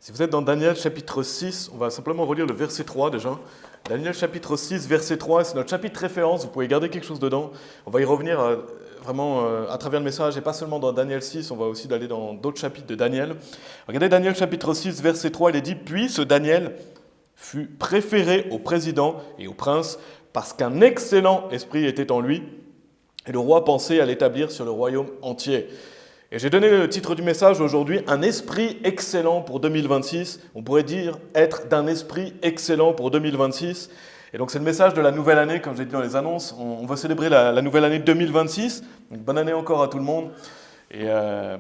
Si vous êtes dans Daniel chapitre 6, on va simplement relire le verset 3 déjà. Daniel chapitre 6, verset 3, c'est notre chapitre référence, vous pouvez garder quelque chose dedans. On va y revenir vraiment à travers le message, et pas seulement dans Daniel 6, on va aussi aller dans d'autres chapitres de Daniel. Regardez Daniel chapitre 6, verset 3, il est dit « Puis ce Daniel fut préféré au président et au prince, parce qu'un excellent esprit était en lui, et le roi pensait à l'établir sur le royaume entier. » Et j'ai donné le titre du message aujourd'hui, « Un esprit excellent pour 2026 ». On pourrait dire « Être d'un esprit excellent pour 2026 ». Et donc c'est le message de la nouvelle année, comme j'ai dit dans les annonces. On va célébrer la nouvelle année 2026. Donc, bonne année encore à tout le monde. Et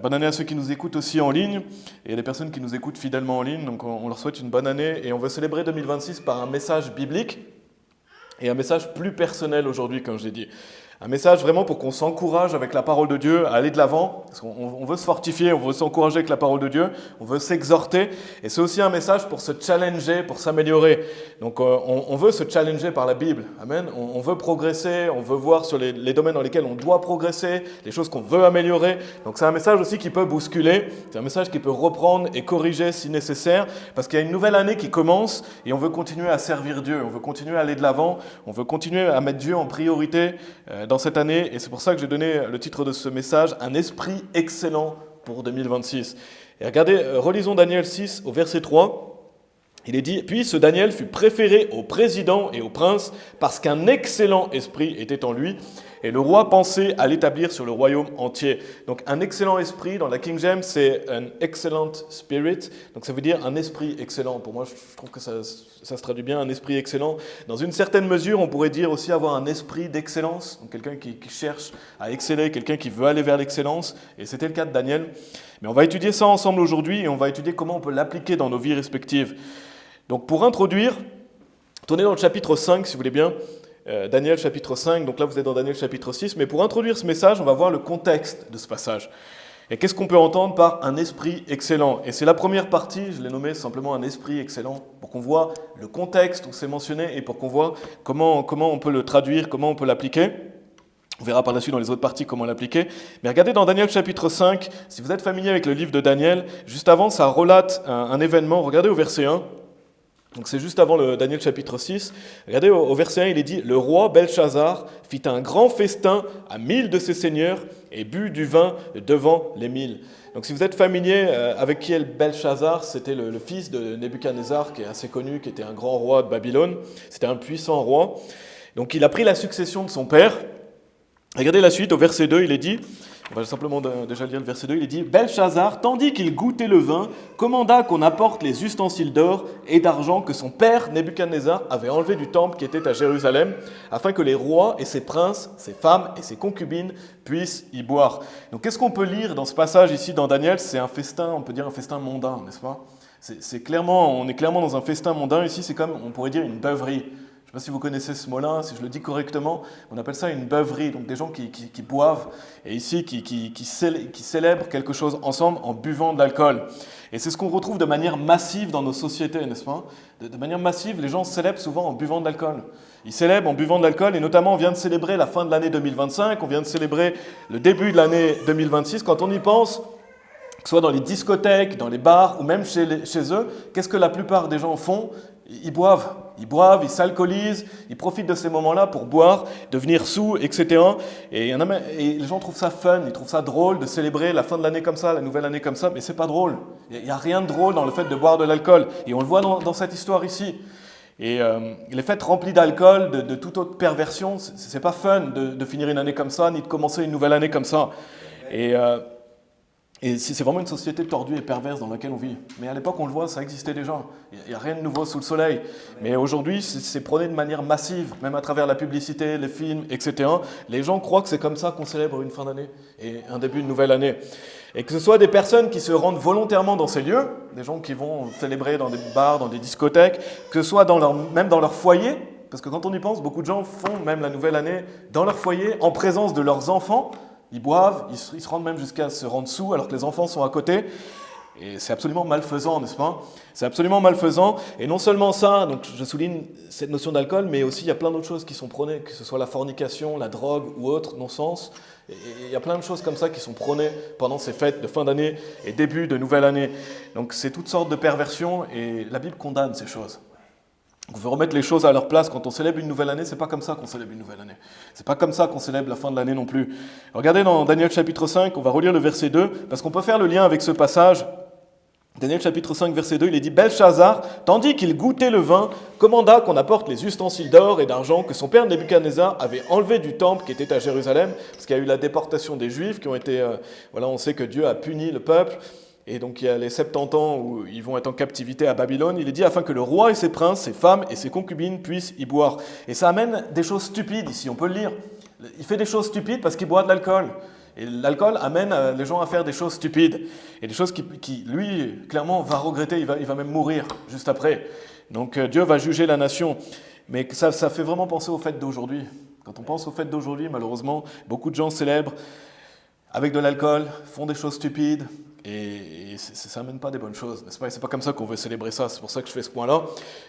bonne année à ceux qui nous écoutent aussi en ligne. Et il y a des personnes qui nous écoutent fidèlement en ligne. Donc on leur souhaite une bonne année. Et on veut célébrer 2026 par un message biblique et un message plus personnel aujourd'hui, comme je l'ai dit. Un message vraiment pour qu'on s'encourage avec la parole de Dieu à aller de l'avant, parce qu'on veut se fortifier, on veut s'encourager avec la parole de Dieu, on veut s'exhorter, et c'est aussi un message pour se challenger, pour s'améliorer. Donc on veut se challenger par la Bible, amen. On veut progresser, on veut voir sur les domaines dans lesquels on doit progresser, les choses qu'on veut améliorer. Donc c'est un message aussi qui peut bousculer, c'est un message qui peut reprendre et corriger si nécessaire, parce qu'il y a une nouvelle année qui commence, et on veut continuer à servir Dieu, on veut continuer à aller de l'avant, on veut continuer à mettre Dieu en priorité dans cette année, et c'est pour ça que j'ai donné le titre de ce message, « Un esprit excellent pour 2026 ». Et regardez, relisons Daniel 6 au verset 3, il est dit « Puis ce Daniel fut préféré au président et au prince, parce qu'un excellent esprit était en lui, et le roi pensait à l'établir sur le royaume entier. » Donc un excellent esprit, dans la King James, c'est un excellent spirit, donc ça veut dire un esprit excellent. Pour moi, je trouve que ça se traduit bien, un esprit excellent. Dans une certaine mesure, on pourrait dire aussi avoir un esprit d'excellence, donc quelqu'un qui cherche à exceller, quelqu'un qui veut aller vers l'excellence, et c'était le cas de Daniel. Mais on va étudier ça ensemble aujourd'hui, et on va étudier comment on peut l'appliquer dans nos vies respectives. Donc pour introduire, tournez dans le chapitre 5, si vous voulez bien, Daniel chapitre 5, donc là vous êtes dans Daniel chapitre 6, mais pour introduire ce message, on va voir le contexte de ce passage. Et qu'est-ce qu'on peut entendre par un esprit excellent? Et c'est la première partie, je l'ai nommé simplement un esprit excellent, pour qu'on voit le contexte où c'est mentionné et pour qu'on voit comment on peut le traduire, comment on peut l'appliquer. On verra par la suite dans les autres parties comment l'appliquer. Mais regardez dans Daniel chapitre 5, si vous êtes familier avec le livre de Daniel, juste avant ça relate un événement, regardez au verset 1. Donc c'est juste avant le Daniel chapitre 6. Regardez au verset 1, il est dit « Le roi Belchazar fit un grand festin à 1000 de ses seigneurs et but du vin devant les 1000. » Donc si vous êtes familier avec qui est Belchazar, c'était le fils de Nebuchadnezzar, qui est assez connu, qui était un grand roi de Babylone. C'était un puissant roi. Donc il a pris la succession de son père. Regardez la suite, au verset 2, il est dit... On va simplement déjà lire le verset 2, il est dit « Belchazar, tandis qu'il goûtait le vin, commanda qu'on apporte les ustensiles d'or et d'argent que son père Nebuchadnezzar avait enlevés du temple qui était à Jérusalem, afin que les rois et ses princes, ses femmes et ses concubines puissent y boire. » Donc qu'est-ce qu'on peut lire dans ce passage ici dans Daniel? C'est un festin, on peut dire un festin mondain, n'est-ce pas? On est clairement dans un festin mondain ici, c'est comme, on pourrait dire, une beuverie. Je ne sais pas si vous connaissez ce mot-là, si je le dis correctement, on appelle ça une beuverie, donc des gens qui boivent, et ici qui célèbrent quelque chose ensemble en buvant de l'alcool. Et c'est ce qu'on retrouve de manière massive dans nos sociétés, n'est-ce pas? De manière massive, les gens célèbrent souvent en buvant de l'alcool. Ils célèbrent en buvant de l'alcool, et notamment on vient de célébrer la fin de l'année 2025, on vient de célébrer le début de l'année 2026. Quand on y pense, que ce soit dans les discothèques, dans les bars, ou même chez eux, qu'est-ce que la plupart des gens font? Ils boivent, ils s'alcoolisent, ils profitent de ces moments-là pour boire, devenir sous, etc. Et les gens trouvent ça fun, ils trouvent ça drôle de célébrer la fin de l'année comme ça, la nouvelle année comme ça, mais c'est pas drôle. Il n'y a rien de drôle dans le fait de boire de l'alcool. Et on le voit dans cette histoire ici. Et les fêtes remplies d'alcool, de toute autre perversion, c'est pas fun de finir une année comme ça, ni de commencer une nouvelle année comme ça. Et c'est vraiment une société tordue et perverse dans laquelle on vit. Mais à l'époque, on le voit, ça existait déjà. Il n'y a rien de nouveau sous le soleil. Mais aujourd'hui, c'est prôné de manière massive, même à travers la publicité, les films, etc. Les gens croient que c'est comme ça qu'on célèbre une fin d'année et un début de nouvelle année. Et que ce soit des personnes qui se rendent volontairement dans ces lieux, des gens qui vont célébrer dans des bars, dans des discothèques, que ce soit même dans leur foyer, parce que quand on y pense, beaucoup de gens font même la nouvelle année dans leur foyer, en présence de leurs enfants. Ils boivent, ils se rendent même jusqu'à se rendre sous alors que les enfants sont à côté. Et c'est absolument malfaisant, n'est-ce pas? C'est absolument malfaisant. Et non seulement ça, donc je souligne cette notion d'alcool, mais aussi il y a plein d'autres choses qui sont prônées, que ce soit la fornication, la drogue ou autre non-sens. Et il y a plein de choses comme ça qui sont prônées pendant ces fêtes de fin d'année et début de nouvelle année. Donc c'est toutes sortes de perversions et la Bible condamne ces choses. On veut remettre les choses à leur place. Quand on célèbre une nouvelle année, c'est pas comme ça qu'on célèbre une nouvelle année. C'est pas comme ça qu'on célèbre la fin de l'année non plus. Regardez dans Daniel chapitre 5, on va relire le verset 2, parce qu'on peut faire le lien avec ce passage. Daniel chapitre 5, verset 2, il est dit « Belshazzar, tandis qu'il goûtait le vin, commanda qu'on apporte les ustensiles d'or et d'argent que son père Nebuchadnezzar avait enlevés du temple qui était à Jérusalem, parce qu'il y a eu la déportation des Juifs qui ont été... voilà, on sait que Dieu a puni le peuple, et donc il y a les 70 ans où ils vont être en captivité à Babylone. Il est dit afin que le roi et ses princes, ses femmes et ses concubines puissent y boire. » Et ça amène des choses stupides ici, on peut le lire. Il fait des choses stupides parce qu'il boit de l'alcool. Et l'alcool amène les gens à faire des choses stupides. Et des choses qui lui, clairement, va regretter, il va même mourir juste après. Donc Dieu va juger la nation. Mais ça fait vraiment penser aux fêtes d'aujourd'hui. Quand on pense aux fêtes d'aujourd'hui, malheureusement, beaucoup de gens célèbrent avec de l'alcool, font des choses stupides, et ça n'amène pas des bonnes choses, n'est-ce pas? Et c'est pas comme ça qu'on veut célébrer ça, c'est pour ça que je fais ce point-là.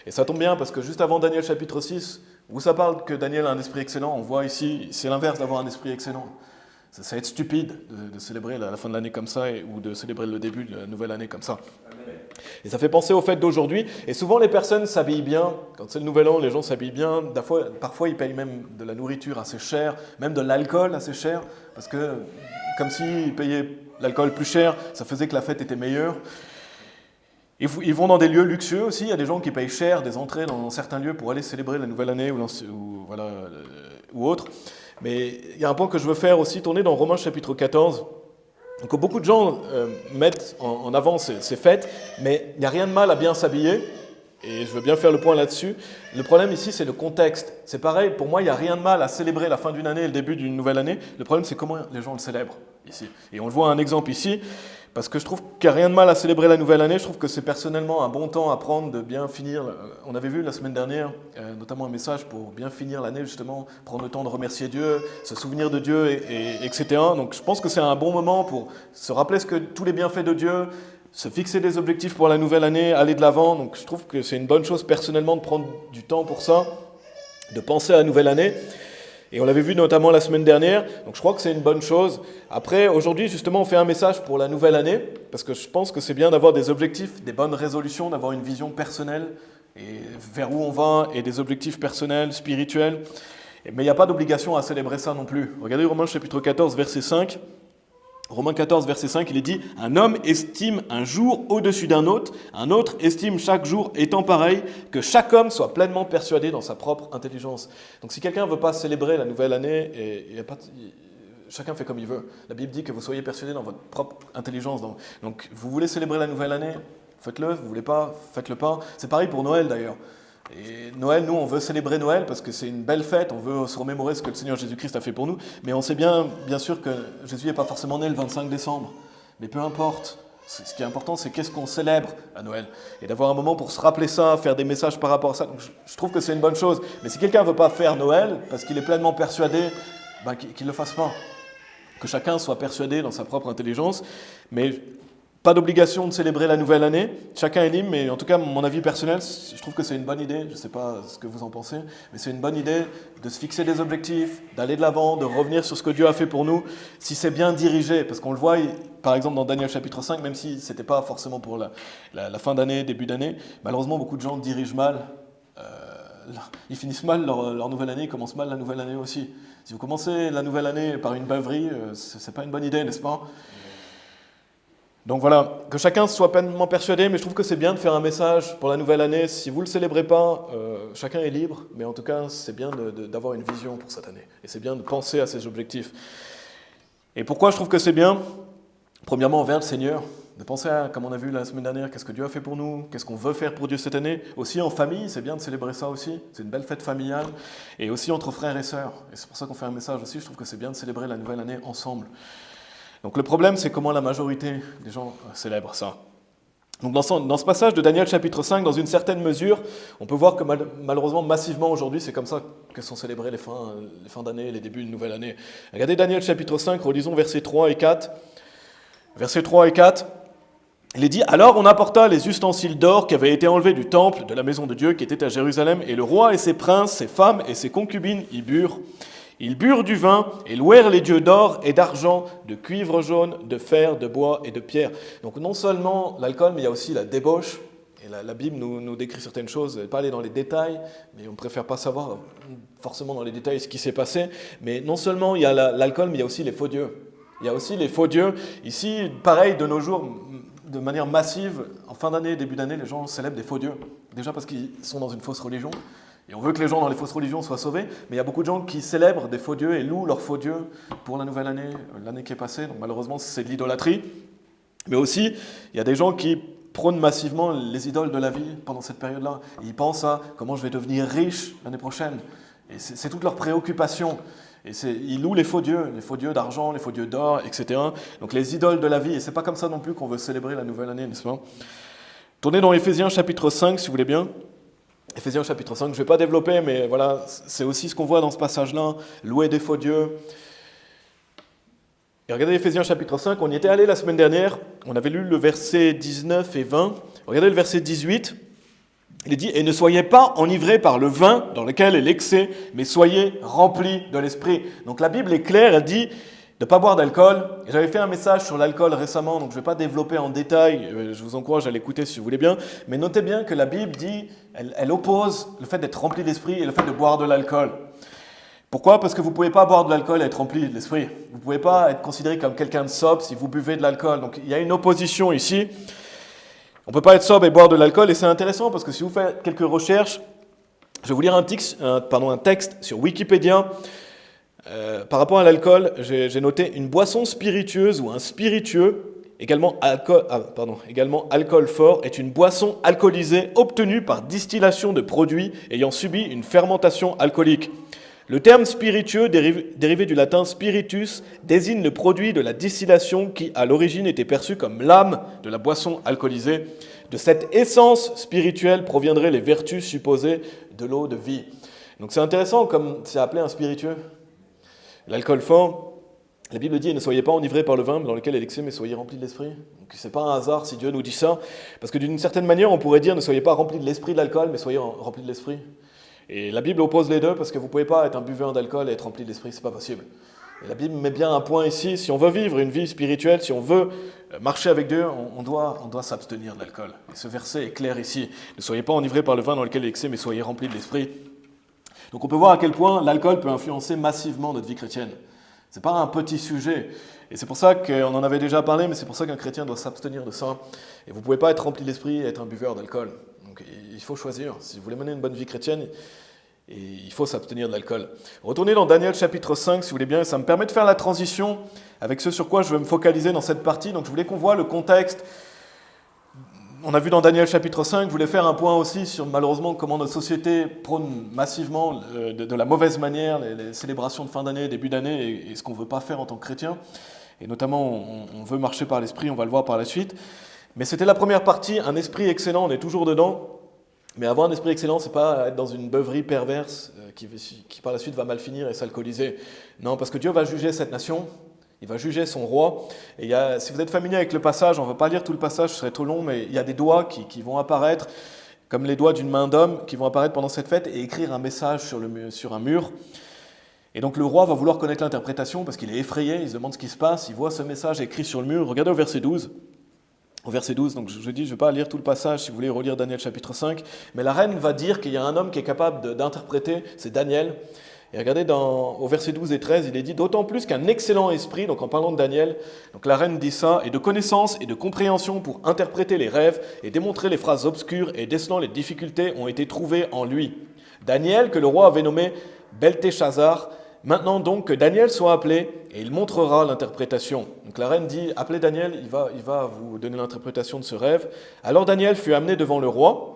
Et ça tombe bien, parce que juste avant Daniel chapitre 6, où ça parle que Daniel a un esprit excellent, on voit ici, c'est l'inverse d'avoir un esprit excellent. Ça va être stupide de célébrer la fin de l'année comme ça, ou de célébrer le début de la nouvelle année comme ça. Et ça fait penser aux fêtes d'aujourd'hui. Et souvent, les personnes s'habillent bien. Quand c'est le nouvel an, les gens s'habillent bien. Parfois, ils payent même de la nourriture assez chère, même de l'alcool assez cher, parce que, comme s'ils payaient l'alcool plus cher, ça faisait que la fête était meilleure. Ils vont dans des lieux luxueux aussi. Il y a des gens qui payent cher des entrées dans certains lieux pour aller célébrer la nouvelle année ou autre. Mais il y a un point que je veux faire aussi, tourner dans Romains chapitre 14. Donc beaucoup de gens mettent en avant ces fêtes, mais il n'y a rien de mal à bien s'habiller, et je veux bien faire le point là-dessus. Le problème ici, c'est le contexte. C'est pareil, pour moi, il n'y a rien de mal à célébrer la fin d'une année et le début d'une nouvelle année. Le problème, c'est comment les gens le célèbrent ici. Et on le voit un exemple ici, parce que je trouve qu'il n'y a rien de mal à célébrer la nouvelle année. Je trouve que c'est personnellement un bon temps à prendre de bien finir. On avait vu la semaine dernière, notamment un message pour bien finir l'année, justement, prendre le temps de remercier Dieu, se souvenir de Dieu, etc. Donc je pense que c'est un bon moment pour se rappeler tous les bienfaits de Dieu, se fixer des objectifs pour la nouvelle année, aller de l'avant. Donc je trouve que c'est une bonne chose personnellement de prendre du temps pour ça, de penser à la nouvelle année. Et on l'avait vu notamment la semaine dernière, donc je crois que c'est une bonne chose. Après, aujourd'hui, justement, on fait un message pour la nouvelle année, parce que je pense que c'est bien d'avoir des objectifs, des bonnes résolutions, d'avoir une vision personnelle, et vers où on va, et des objectifs personnels, spirituels. Mais il n'y a pas d'obligation à célébrer ça non plus. Regardez Romains chapitre 14, verset 5. Romains 14, verset 5, il est dit « Un homme estime un jour au-dessus d'un autre estime chaque jour étant pareil, que chaque homme soit pleinement persuadé dans sa propre intelligence. » Donc si quelqu'un ne veut pas célébrer la nouvelle année, chacun fait comme il veut. La Bible dit que vous soyez persuadé dans votre propre intelligence. Donc vous voulez célébrer la nouvelle année, faites-le, vous ne voulez pas, faites-le pas. C'est pareil pour Noël d'ailleurs. Et Noël, nous, on veut célébrer Noël parce que c'est une belle fête, on veut se remémorer ce que le Seigneur Jésus-Christ a fait pour nous, mais on sait bien sûr que Jésus n'est pas forcément né le 25 décembre. Mais peu importe, ce qui est important, c'est qu'est-ce qu'on célèbre à Noël. Et d'avoir un moment pour se rappeler ça, faire des messages par rapport à ça. Donc, je trouve que c'est une bonne chose. Mais si quelqu'un ne veut pas faire Noël parce qu'il est pleinement persuadé, qu'il ne le fasse pas. Que chacun soit persuadé dans sa propre intelligence, mais pas d'obligation de célébrer la nouvelle année, chacun est libre, mais en tout cas, mon avis personnel, je trouve que c'est une bonne idée, je ne sais pas ce que vous en pensez, mais c'est une bonne idée de se fixer des objectifs, d'aller de l'avant, de revenir sur ce que Dieu a fait pour nous, si c'est bien dirigé, parce qu'on le voit, par exemple, dans Daniel chapitre 5, même si ce n'était pas forcément pour la fin d'année, début d'année, malheureusement, beaucoup de gens dirigent mal, ils finissent mal leur nouvelle année, ils commencent mal la nouvelle année aussi. Si vous commencez la nouvelle année par une beuverie, ce n'est pas une bonne idée, n'est-ce pas ? Donc voilà, que chacun soit pleinement persuadé, mais je trouve que c'est bien de faire un message pour la nouvelle année. Si vous ne le célébrez pas, chacun est libre, mais en tout cas, c'est bien d'avoir une vision pour cette année. Et c'est bien de penser à ses objectifs. Et pourquoi je trouve que c'est bien ? Premièrement, envers le Seigneur, de penser à, comme on a vu la semaine dernière, qu'est-ce que Dieu a fait pour nous, qu'est-ce qu'on veut faire pour Dieu cette année. Aussi en famille, c'est bien de célébrer ça aussi. C'est une belle fête familiale. Et aussi entre frères et sœurs. Et c'est pour ça qu'on fait un message aussi. Je trouve que c'est bien de célébrer la nouvelle année ensemble. Donc le problème, c'est comment la majorité des gens célèbrent ça. Donc dans ce passage de Daniel chapitre 5, dans une certaine mesure, on peut voir que malheureusement, massivement aujourd'hui, c'est comme ça que sont célébrées les fins d'année, les débuts de nouvelle année. Regardez Daniel chapitre 5, relisons versets 3 et 4. Versets 3 et 4. Il est dit, alors on apporta les ustensiles d'or qui avaient été enlevés du temple de la maison de Dieu qui était à Jérusalem, et le roi et ses princes, ses femmes et ses concubines y burent. Ils burent du vin et louèrent les dieux d'or et d'argent, de cuivre jaune, de fer, de bois et de pierre. Donc non seulement l'alcool, mais il y a aussi la débauche. Et la Bible nous décrit certaines choses, je ne vais pas aller dans les détails, mais on ne préfère pas savoir forcément dans les détails ce qui s'est passé. Mais non seulement il y a l'alcool, mais il y a aussi les faux dieux. Il y a aussi les faux dieux. Ici, pareil, de nos jours, de manière massive, en fin d'année, début d'année, les gens célèbrent des faux dieux. Déjà parce qu'ils sont dans une fausse religion. Et on veut que les gens dans les fausses religions soient sauvés, mais il y a beaucoup de gens qui célèbrent des faux dieux et louent leurs faux dieux pour la nouvelle année, l'année qui est passée. Donc malheureusement, c'est de l'idolâtrie. Mais aussi, il y a des gens qui prônent massivement les idoles de la vie pendant cette période-là. Et ils pensent à comment je vais devenir riche l'année prochaine. Et c'est toute leur préoccupation. Et ils louent les faux dieux d'argent, les faux dieux d'or, etc. Donc les idoles de la vie. Et c'est pas comme ça non plus qu'on veut célébrer la nouvelle année, n'est-ce pas? Tournez dans Éphésiens chapitre 5, si vous voulez bien. Éphésiens chapitre 5, je ne vais pas développer, mais voilà, c'est aussi ce qu'on voit dans ce passage-là, louer des faux dieux. Et regardez Éphésiens chapitre 5, on y était allé la semaine dernière, on avait lu le verset 19 et 20. Regardez le verset 18, il est dit « Et ne soyez pas enivrés par le vin dans lequel est l'excès, mais soyez remplis de l'esprit. » Donc la Bible est claire, elle dit de ne pas boire d'alcool. J'avais fait un message sur l'alcool récemment, donc je ne vais pas développer en détail, je vous encourage à l'écouter si vous voulez bien, mais notez bien que la Bible dit, elle oppose le fait d'être rempli d'esprit et le fait de boire de l'alcool. Pourquoi? Parce que vous ne pouvez pas boire de l'alcool et être rempli de l'esprit. Vous ne pouvez pas être considéré comme quelqu'un de sobre si vous buvez de l'alcool. Donc il y a une opposition ici. On ne peut pas être sobre et boire de l'alcool, et c'est intéressant parce que si vous faites quelques recherches, je vais vous lire un texte sur Wikipédia. Par rapport à l'alcool, j'ai noté une boisson spiritueuse ou un spiritueux, également alcool fort, est une boisson alcoolisée obtenue par distillation de produits ayant subi une fermentation alcoolique. Le terme spiritueux, dérivé du latin spiritus, désigne le produit de la distillation qui, à l'origine, était perçu comme l'âme de la boisson alcoolisée. De cette essence spirituelle proviendraient les vertus supposées de l'eau de vie. Donc c'est intéressant comme c'est appelé un spiritueux. L'alcool fort, la Bible dit « Ne soyez pas enivrés par le vin dans lequel est l'excès, mais soyez remplis de l'esprit ». Donc c'est pas un hasard si Dieu nous dit ça, parce que d'une certaine manière, on pourrait dire « Ne soyez pas remplis de l'esprit de l'alcool, mais soyez remplis de l'esprit ». Et la Bible oppose les deux, parce que vous ne pouvez pas être un buveur d'alcool et être rempli de l'esprit, c'est pas possible. Et la Bible met bien un point ici, si on veut vivre une vie spirituelle, si on veut marcher avec Dieu, on doit s'abstenir de l'alcool. Et ce verset est clair ici. « Ne soyez pas enivrés par le vin dans lequel est l'excès, mais soyez remplis de l'esprit ». Donc on peut voir à quel point l'alcool peut influencer massivement notre vie chrétienne. Ce n'est pas un petit sujet. Et c'est pour ça qu'on en avait déjà parlé, mais c'est pour ça qu'un chrétien doit s'abstenir de ça. Et vous ne pouvez pas être rempli d'esprit et être un buveur d'alcool. Donc il faut choisir. Si vous voulez mener une bonne vie chrétienne, il faut s'abstenir de l'alcool. Retournez dans Daniel chapitre 5, si vous voulez bien. Ça me permet de faire la transition avec ce sur quoi je vais me focaliser dans cette partie. Donc je voulais qu'on voit le contexte. On a vu dans Daniel chapitre 5, je voulais faire un point aussi sur malheureusement comment notre société prône massivement de la mauvaise manière les célébrations de fin d'année, début d'année et ce qu'on ne veut pas faire en tant que chrétien. Et notamment, on veut marcher par l'esprit, on va le voir par la suite. Mais c'était la première partie, un esprit excellent, on est toujours dedans. Mais avoir un esprit excellent, ce n'est pas être dans une beuverie perverse qui par la suite va mal finir et s'alcooliser. Non, parce que Dieu va juger cette nation. Il va juger son roi. Et si vous êtes familier avec le passage, on ne va pas lire tout le passage, ce serait trop long, mais il y a des doigts qui vont apparaître, comme les doigts d'une main d'homme, qui vont apparaître pendant cette fête et écrire un message sur un mur. Et donc le roi va vouloir connaître l'interprétation parce qu'il est effrayé, il se demande ce qui se passe, il voit ce message écrit sur le mur. Regardez au verset 12. Au verset 12, donc je dis, je ne vais pas lire tout le passage si vous voulez relire Daniel chapitre 5, mais la reine va dire qu'il y a un homme qui est capable d'interpréter, c'est Daniel. Et regardez au verset 12 et 13, il est dit « D'autant plus qu'un excellent esprit », donc en parlant de Daniel, donc la reine dit ça, « et de connaissance et de compréhension pour interpréter les rêves et démontrer les phrases obscures et décelant les difficultés ont été trouvées en lui. Daniel, que le roi avait nommé Beltéchazar, maintenant donc que Daniel soit appelé et il montrera l'interprétation. » Donc la reine dit « Appelez Daniel, il va vous donner l'interprétation de ce rêve. » Alors Daniel fut amené devant le roi.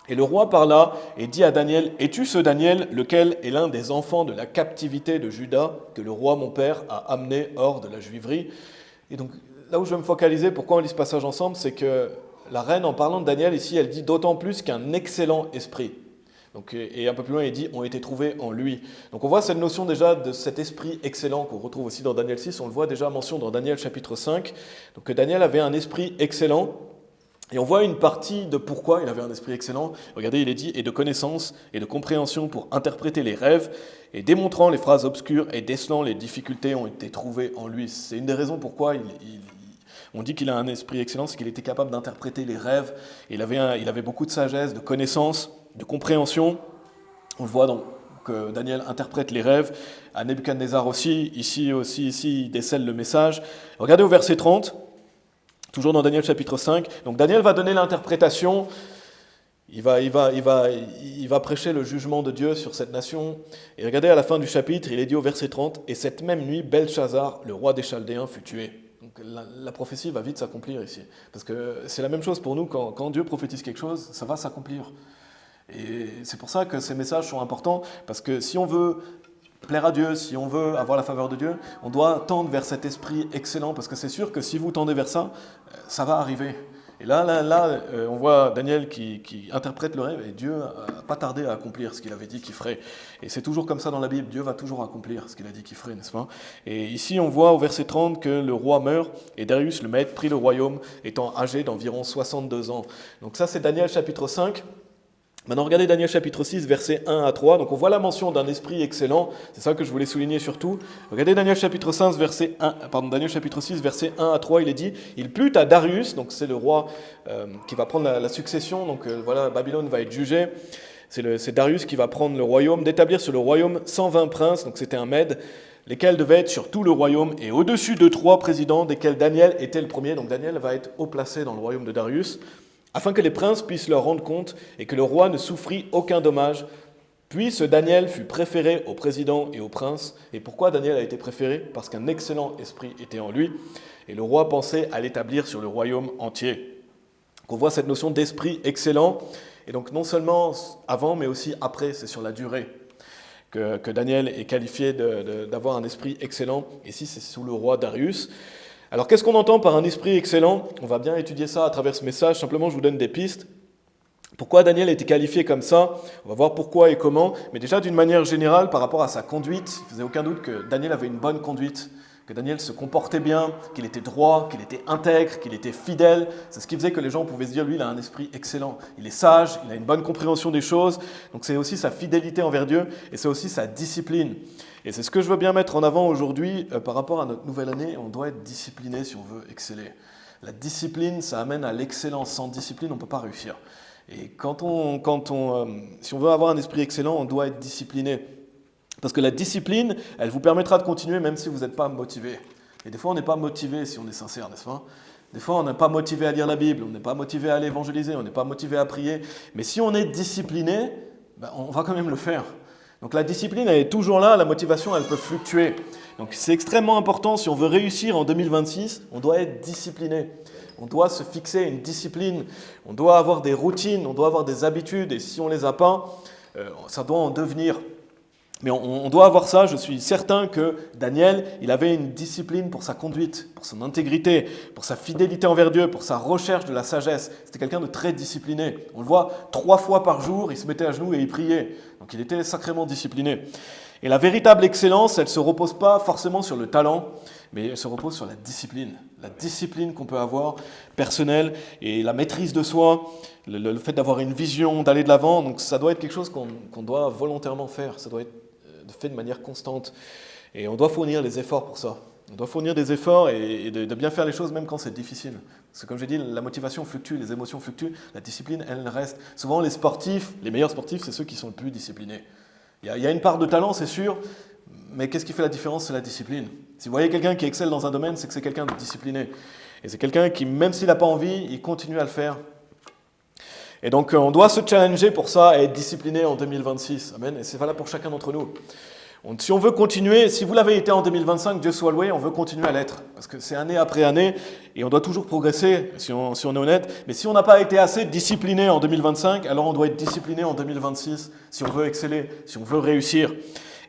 Et le roi parla et dit à Daniel, « Es-tu ce Daniel, lequel est l'un des enfants de la captivité de Juda, que le roi mon père a amené hors de la juiverie ?» Et donc, là où je vais me focaliser, pourquoi on lit ce passage ensemble, c'est que la reine, en parlant de Daniel, ici, elle dit « D'autant plus qu'un excellent esprit ». Donc, et un peu plus loin, il dit « ont été trouvés en lui ». Donc on voit cette notion déjà de cet esprit excellent qu'on retrouve aussi dans Daniel 6, on le voit déjà mention dans Daniel chapitre 5. Donc Daniel avait un esprit excellent, et on voit une partie de pourquoi il avait un esprit excellent. Regardez, il est dit « et de connaissance et de compréhension pour interpréter les rêves, et démontrant les phrases obscures et décelant les difficultés ont été trouvées en lui ». C'est une des raisons pourquoi on dit qu'il a un esprit excellent, c'est qu'il était capable d'interpréter les rêves. Il avait beaucoup de sagesse, de connaissance, de compréhension. On le voit donc que Daniel interprète les rêves. À Nebuchadnezzar aussi, ici, il décèle le message. Regardez au verset 30, toujours dans Daniel chapitre 5. Donc Daniel va donner l'interprétation. Il va prêcher le jugement de Dieu sur cette nation. Et regardez à la fin du chapitre, il est dit au verset 30, « Et cette même nuit, Belchazzar, le roi des Chaldéens, fut tué. » Donc la prophétie va vite s'accomplir ici. Parce que c'est la même chose pour nous, quand Dieu prophétise quelque chose, ça va s'accomplir. Et c'est pour ça que ces messages sont importants, parce que si on veut plaire à Dieu, si on veut avoir la faveur de Dieu, on doit tendre vers cet esprit excellent, parce que c'est sûr que si vous tendez vers ça, ça va arriver. Et là, on voit Daniel qui interprète le rêve, et Dieu n'a pas tardé à accomplir ce qu'il avait dit qu'il ferait. Et c'est toujours comme ça dans la Bible, Dieu va toujours accomplir ce qu'il a dit qu'il ferait, n'est-ce pas? Et ici, on voit au verset 30 que le roi meurt, et Darius, le maître, prit le royaume, étant âgé d'environ 62 ans. Donc ça, c'est Daniel chapitre 5. Maintenant, regardez Daniel chapitre 6, versets 1 à 3. Donc on voit la mention d'un esprit excellent. C'est ça que je voulais souligner surtout. Regardez Daniel chapitre 6, verset 1 à 3. Il est dit « Il plut à Darius », donc c'est le roi qui va prendre la succession. Donc voilà, Babylone va être jugée. C'est Darius qui va prendre le royaume, d'établir sur le royaume 120 princes, donc c'était un Mède, lesquels devaient être sur tout le royaume, et au-dessus de 3 présidents, desquels Daniel était le premier. Donc Daniel va être haut placé dans le royaume de Darius, afin que les princes puissent leur rendre compte et que le roi ne souffrit aucun dommage. Puis ce Daniel fut préféré au président et aux princes. Et pourquoi Daniel a été préféré? Parce qu'un excellent esprit était en lui, et le roi pensait à l'établir sur le royaume entier. Donc on voit cette notion d'esprit excellent, et donc non seulement avant, mais aussi après, c'est sur la durée que Daniel est qualifié d'avoir un esprit excellent. Et ici, c'est sous le roi Darius. Alors, qu'est-ce qu'on entend par un esprit excellent? On va bien étudier ça à travers ce message. Simplement, je vous donne des pistes. Pourquoi Daniel était qualifié comme ça? On va voir pourquoi et comment. Mais déjà, d'une manière générale, par rapport à sa conduite, il ne faisait aucun doute que Daniel avait une bonne conduite, que Daniel se comportait bien, qu'il était droit, qu'il était intègre, qu'il était fidèle. C'est ce qui faisait que les gens pouvaient se dire, lui, il a un esprit excellent. Il est sage, il a une bonne compréhension des choses. Donc, c'est aussi sa fidélité envers Dieu et c'est aussi sa discipline. Et c'est ce que je veux bien mettre en avant aujourd'hui par rapport à notre nouvelle année. On doit être discipliné si on veut exceller. La discipline, ça amène à l'excellence. Sans discipline, on ne peut pas réussir. Et si on veut avoir un esprit excellent, on doit être discipliné. Parce que la discipline, elle vous permettra de continuer même si vous n'êtes pas motivé. Et des fois, on n'est pas motivé si on est sincère, n'est-ce pas? Des fois, on n'est pas motivé à lire la Bible, on n'est pas motivé à aller évangéliser, on n'est pas motivé à prier. Mais si on est discipliné, on va quand même le faire. Donc la discipline, elle est toujours là, la motivation, elle peut fluctuer. Donc c'est extrêmement important, si on veut réussir en 2026, on doit être discipliné. On doit se fixer une discipline, on doit avoir des routines, on doit avoir des habitudes, et si on ne les a pas, ça doit en devenir. Mais on doit avoir ça, je suis certain que Daniel, il avait une discipline pour sa conduite, pour son intégrité, pour sa fidélité envers Dieu, pour sa recherche de la sagesse. C'était quelqu'un de très discipliné. On le voit 3 fois par jour, il se mettait à genoux et il priait. Donc il était sacrément discipliné. Et la véritable excellence, elle ne se repose pas forcément sur le talent, mais elle se repose sur la discipline. La discipline qu'on peut avoir personnelle et la maîtrise de soi, le fait d'avoir une vision, d'aller de l'avant. Donc ça doit être quelque chose qu'on doit volontairement faire. Ça doit être fait de manière constante. Et on doit fournir les efforts pour ça. On doit fournir des efforts et de bien faire les choses même quand c'est difficile. Parce que comme j'ai dit, la motivation fluctue, les émotions fluctuent, la discipline, elle reste. Souvent les sportifs, les meilleurs sportifs, c'est ceux qui sont le plus disciplinés. Il y a une part de talent, c'est sûr, mais qu'est-ce qui fait la différence? C'est la discipline. Si vous voyez quelqu'un qui excelle dans un domaine, c'est que c'est quelqu'un de discipliné. Et c'est quelqu'un qui, même s'il n'a pas envie, il continue à le faire. Et donc, on doit se challenger pour ça et être discipliné en 2026. Amen. Et c'est valable pour chacun d'entre nous. Si on veut continuer, si vous l'avez été en 2025, Dieu soit loué, on veut continuer à l'être. Parce que c'est année après année et on doit toujours progresser si on est honnête. Mais si on n'a pas été assez discipliné en 2025, alors on doit être discipliné en 2026 si on veut exceller, si on veut réussir.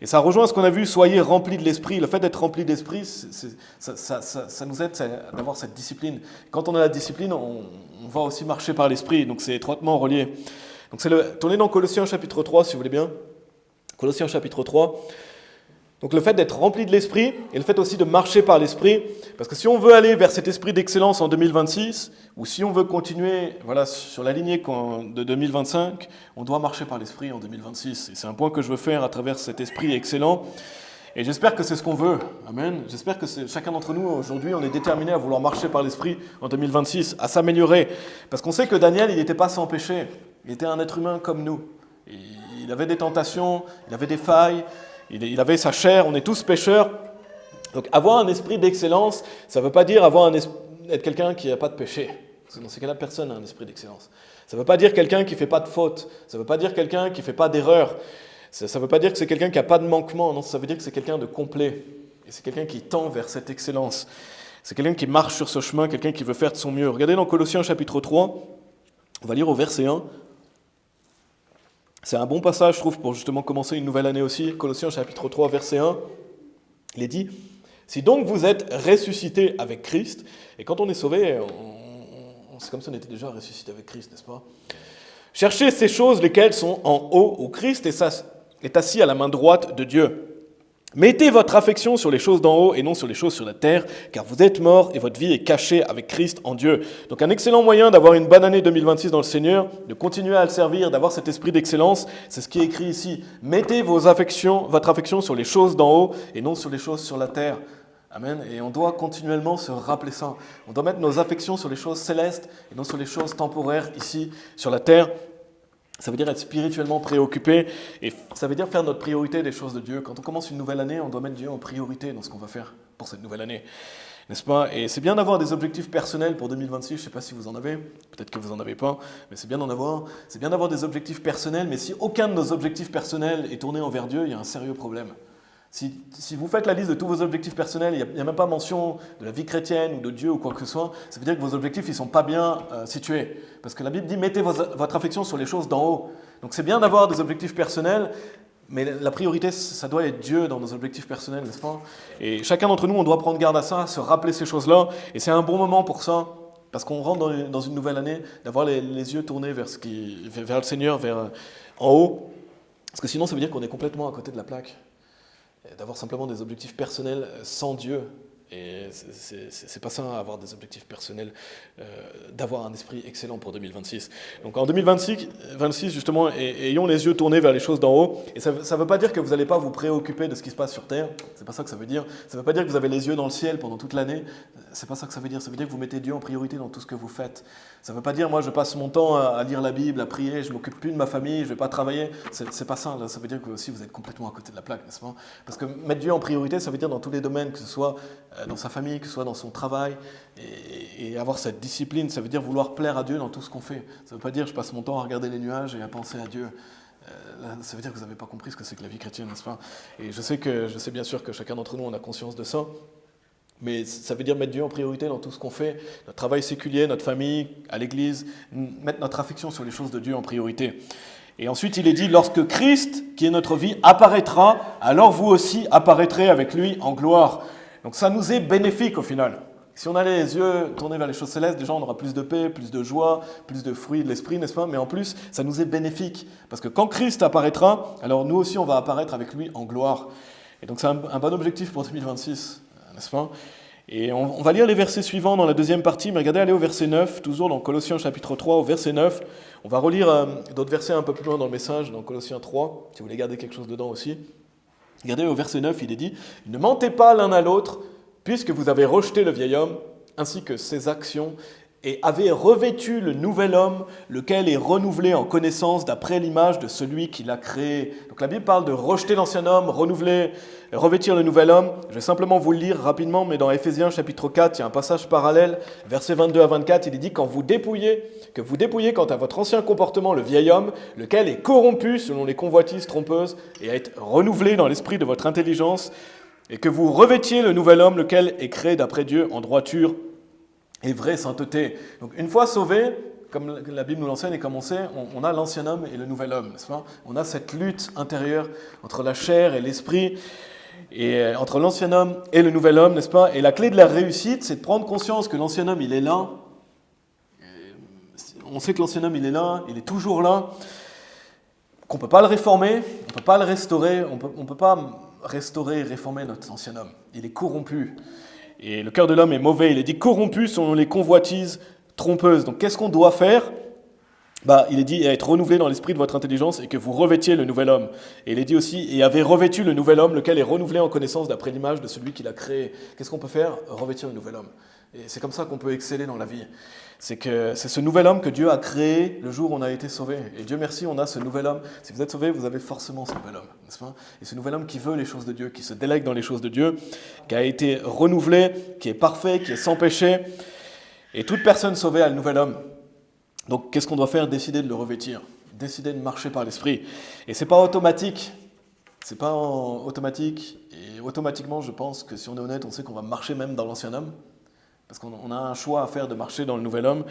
Et ça rejoint ce qu'on a vu, soyez remplis de l'esprit. Le fait d'être rempli d'esprit, ça nous aide d'avoir cette discipline. Quand on a la discipline, on va aussi marcher par l'esprit, donc c'est étroitement relié. Donc tournez dans Colossiens chapitre 3 si vous voulez bien. Colossiens chapitre 3. Donc le fait d'être rempli de l'esprit et le fait aussi de marcher par l'esprit, parce que si on veut aller vers cet esprit d'excellence en 2026, ou si on veut continuer sur la lignée de 2025, on doit marcher par l'esprit en 2026. Et c'est un point que je veux faire à travers cet esprit excellent. Et j'espère que c'est ce qu'on veut. Amen. J'espère que chacun d'entre nous, aujourd'hui, on est déterminé à vouloir marcher par l'esprit en 2026, à s'améliorer. Parce qu'on sait que Daniel, il n'était pas sans péché. Il était un être humain comme nous. Il avait des tentations, il avait des failles, il avait sa chair, on est tous pécheurs. Donc avoir un esprit d'excellence, ça ne veut pas dire être quelqu'un qui n'a pas de péché. Parce que dans ces cas-là, personne n'a un esprit d'excellence. Ça ne veut pas dire quelqu'un qui ne fait pas de faute. Ça ne veut pas dire quelqu'un qui ne fait pas d'erreur. Ça ne veut pas dire que c'est quelqu'un qui n'a pas de manquement. Non, ça veut dire que c'est quelqu'un de complet. Et c'est quelqu'un qui tend vers cette excellence. C'est quelqu'un qui marche sur ce chemin, quelqu'un qui veut faire de son mieux. Regardez dans Colossiens chapitre 3, on va lire au verset 1. C'est un bon passage, je trouve, pour justement commencer une nouvelle année aussi. Colossiens chapitre 3, verset 1. Il est dit, « Si donc vous êtes ressuscités avec Christ, et quand on est sauvé, c'est comme si on était déjà ressuscité avec Christ, n'est-ce pas ? Cherchez ces choses lesquelles sont en haut, où Christ est assis à la main droite de Dieu. Mettez votre affection sur les choses d'en haut et non sur les choses sur la terre, car vous êtes morts et votre vie est cachée avec Christ en Dieu. » Donc un excellent moyen d'avoir une bonne année 2026 dans le Seigneur, de continuer à le servir, d'avoir cet esprit d'excellence, c'est ce qui est écrit ici. Mettez votre affection sur les choses d'en haut et non sur les choses sur la terre. Amen. Et on doit continuellement se rappeler ça. On doit mettre nos affections sur les choses célestes et non sur les choses temporaires ici, sur la terre. Ça veut dire être spirituellement préoccupé et ça veut dire faire notre priorité des choses de Dieu. Quand on commence une nouvelle année, on doit mettre Dieu en priorité dans ce qu'on va faire pour cette nouvelle année. N'est-ce pas ? Et c'est bien d'avoir des objectifs personnels pour 2026. Je ne sais pas si vous en avez, peut-être que vous n'en avez pas, mais c'est bien d'en avoir. C'est bien d'avoir des objectifs personnels, mais si aucun de nos objectifs personnels est tourné envers Dieu, il y a un sérieux problème. Si vous faites la liste de tous vos objectifs personnels, il n'y a même pas mention de la vie chrétienne ou de Dieu ou quoi que ce soit, ça veut dire que vos objectifs ne sont pas bien situés. Parce que la Bible dit, mettez votre affection sur les choses d'en haut. Donc c'est bien d'avoir des objectifs personnels, mais la priorité, ça doit être Dieu dans nos objectifs personnels, n'est-ce pas ? Et chacun d'entre nous, on doit prendre garde à ça, se rappeler ces choses-là, et c'est un bon moment pour ça, parce qu'on rentre dans une nouvelle année, d'avoir les yeux tournés vers le Seigneur, en haut, parce que sinon ça veut dire qu'on est complètement à côté de la plaque. D'avoir simplement des objectifs personnels sans Dieu. Et c'est pas ça, avoir des objectifs personnels, d'avoir un esprit excellent pour 2026. Donc en 2026, justement, ayons les yeux tournés vers les choses d'en haut. Et ça ne veut pas dire que vous n'allez pas vous préoccuper de ce qui se passe sur Terre. C'est pas ça que ça veut dire. Ça ne veut pas dire que vous avez les yeux dans le ciel pendant toute l'année. C'est pas ça que ça veut dire. Ça veut dire que vous mettez Dieu en priorité dans tout ce que vous faites. Ça ne veut pas dire, moi, je passe mon temps à lire la Bible, à prier, je ne m'occupe plus de ma famille, je ne vais pas travailler. C'est pas ça. Là. Ça veut dire que aussi vous êtes complètement à côté de la plaque, n'est-ce pas ? Parce que mettre Dieu en priorité, ça veut dire dans tous les domaines, que ce soit dans sa famille, que ce soit dans son travail, et avoir cette discipline, ça veut dire vouloir plaire à Dieu dans tout ce qu'on fait. Ça ne veut pas dire je passe mon temps à regarder les nuages et à penser à Dieu. Là, ça veut dire que vous n'avez pas compris ce que c'est que la vie chrétienne, n'est-ce pas ? Et je sais bien sûr que chacun d'entre nous, on a conscience de ça. Mais ça veut dire mettre Dieu en priorité dans tout ce qu'on fait, notre travail séculier, notre famille, à l'église, mettre notre affection sur les choses de Dieu en priorité. Et ensuite, il est dit, lorsque Christ, qui est notre vie, apparaîtra, alors vous aussi apparaîtrez avec lui en gloire. Donc ça nous est bénéfique au final. Si on a les yeux tournés vers les choses célestes, déjà on aura plus de paix, plus de joie, plus de fruits de l'esprit, n'est-ce pas ? Mais en plus, ça nous est bénéfique. Parce que quand Christ apparaîtra, alors nous aussi on va apparaître avec lui en gloire. Et donc c'est un bon objectif pour 2026. N'est-ce pas ? Et on va lire les versets suivants dans la deuxième partie, mais regardez, allez au verset 9, toujours dans Colossiens chapitre 3, au verset 9. On va relire d'autres versets un peu plus loin dans le message, dans Colossiens 3, si vous voulez garder quelque chose dedans aussi. Regardez au verset 9, il est dit « Ne mentez pas l'un à l'autre, puisque vous avez rejeté le vieil homme, ainsi que ses actions, et avez revêtu le nouvel homme, lequel est renouvelé en connaissance d'après l'image de celui qui l'a créé. » Donc la Bible parle de rejeter l'ancien homme, revêtir le nouvel homme. Je vais simplement vous le lire rapidement, mais dans Éphésiens chapitre 4, il y a un passage parallèle, versets 22 à 24, il est dit que vous dépouillez quant à votre ancien comportement le vieil homme, lequel est corrompu selon les convoitises trompeuses, et a été renouvelé dans l'esprit de votre intelligence, et que vous revêtiez le nouvel homme, lequel est créé d'après Dieu en droiture et vraie sainteté. Donc une fois sauvé, comme la Bible nous l'enseigne et comme on sait, on a l'ancien homme et le nouvel homme, n'est-ce pas ? On a cette lutte intérieure entre la chair et l'esprit, et entre l'ancien homme et le nouvel homme, n'est-ce pas ? Et la clé de la réussite, c'est de prendre conscience que l'ancien homme, il est là. on sait que l'ancien homme, il est là, il est toujours là, qu'on ne peut pas le réformer, on ne peut pas le restaurer, on peut pas restaurer et réformer notre ancien homme. Il est corrompu. Et le cœur de l'homme est mauvais. Il est dit corrompu selon les convoitises trompeuses. Donc qu'est-ce qu'on doit faire ? Il est dit être renouvelé dans l'esprit de votre intelligence et que vous revêtiez le nouvel homme. Et il est dit aussi, et avez revêtu le nouvel homme, lequel est renouvelé en connaissance d'après l'image de celui qui l'a créé. Qu'est-ce qu'on peut faire ? Revêtir le nouvel homme. Et c'est comme ça qu'on peut exceller dans la vie. C'est ce nouvel homme que Dieu a créé le jour où on a été sauvé. Et Dieu merci, on a ce nouvel homme. Si vous êtes sauvé, vous avez forcément ce nouvel homme, n'est-ce pas ? Et ce nouvel homme qui veut les choses de Dieu, qui se délègue dans les choses de Dieu, qui a été renouvelé, qui est parfait, qui est sans péché. Et toute personne sauvée a le nouvel homme. Donc, qu'est-ce qu'on doit faire ? Décider de le revêtir, décider de marcher par l'esprit. Et c'est pas automatique. C'est pas automatique. Et automatiquement, je pense que si on est honnête, on sait qu'on va marcher même dans l'ancien homme. Parce qu'on a un choix à faire de marcher dans le nouvel homme.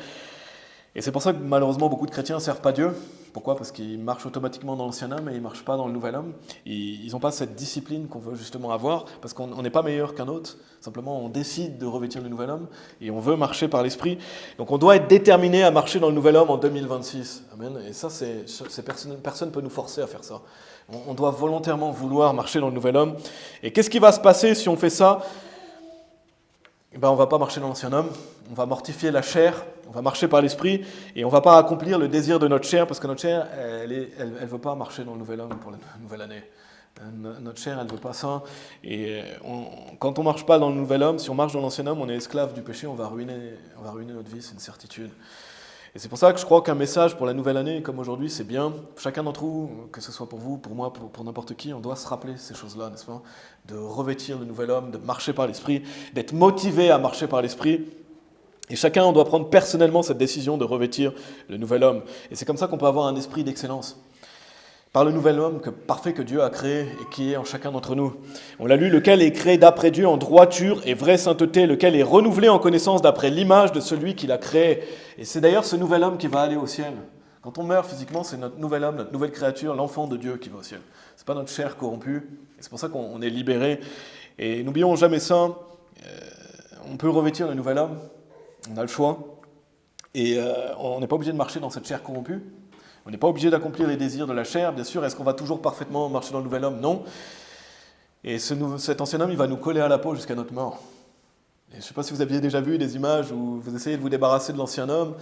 Et c'est pour ça que malheureusement beaucoup de chrétiens ne servent pas Dieu. Pourquoi ? Parce qu'ils marchent automatiquement dans l'ancien homme et ils ne marchent pas dans le nouvel homme. Ils n'ont pas cette discipline qu'on veut justement avoir, parce qu'on n'est pas meilleur qu'un autre. Simplement, on décide de revêtir le nouvel homme et on veut marcher par l'esprit. Donc on doit être déterminé à marcher dans le nouvel homme en 2026. Amen. Et ça, personne ne peut nous forcer à faire ça. On doit volontairement vouloir marcher dans le nouvel homme. Et qu'est-ce qui va se passer si on fait ça ? On ne va pas marcher dans l'ancien homme, on va mortifier la chair, on va marcher par l'esprit, et on ne va pas accomplir le désir de notre chair, parce que notre chair, elle ne veut pas marcher dans le nouvel homme pour la nouvelle année. Notre chair, elle ne veut pas ça. Et quand on ne marche pas dans le nouvel homme, si on marche dans l'ancien homme, on est esclave du péché, on va ruiner notre vie, c'est une certitude. Et c'est pour ça que je crois qu'un message pour la nouvelle année, comme aujourd'hui, c'est bien. Chacun d'entre vous, que ce soit pour vous, pour moi, pour n'importe qui, on doit se rappeler ces choses-là, n'est-ce pas ? De revêtir le nouvel homme, de marcher par l'esprit, d'être motivé à marcher par l'esprit. Et chacun, on doit prendre personnellement cette décision de revêtir le nouvel homme. Et c'est comme ça qu'on peut avoir un esprit d'excellence. Par le nouvel homme parfait que Dieu a créé et qui est en chacun d'entre nous. On l'a lu, lequel est créé d'après Dieu en droiture et vraie sainteté, lequel est renouvelé en connaissance d'après l'image de celui qui l'a créé. Et c'est d'ailleurs ce nouvel homme qui va aller au ciel. Quand on meurt physiquement, c'est notre nouvel homme, notre nouvelle créature, l'enfant de Dieu qui va au ciel. Ce n'est pas notre chair corrompue, et c'est pour ça qu'on est libéré. Et n'oublions jamais ça, on peut revêtir le nouvel homme, on a le choix, et on n'est pas obligé de marcher dans cette chair corrompue. On n'est pas obligé d'accomplir les désirs de la chair, bien sûr. Est-ce qu'on va toujours parfaitement marcher dans le nouvel homme ? Non. Et cet ancien homme, il va nous coller à la peau jusqu'à notre mort. Et je ne sais pas si vous aviez déjà vu des images où vous essayez de vous débarrasser de l'ancien homme.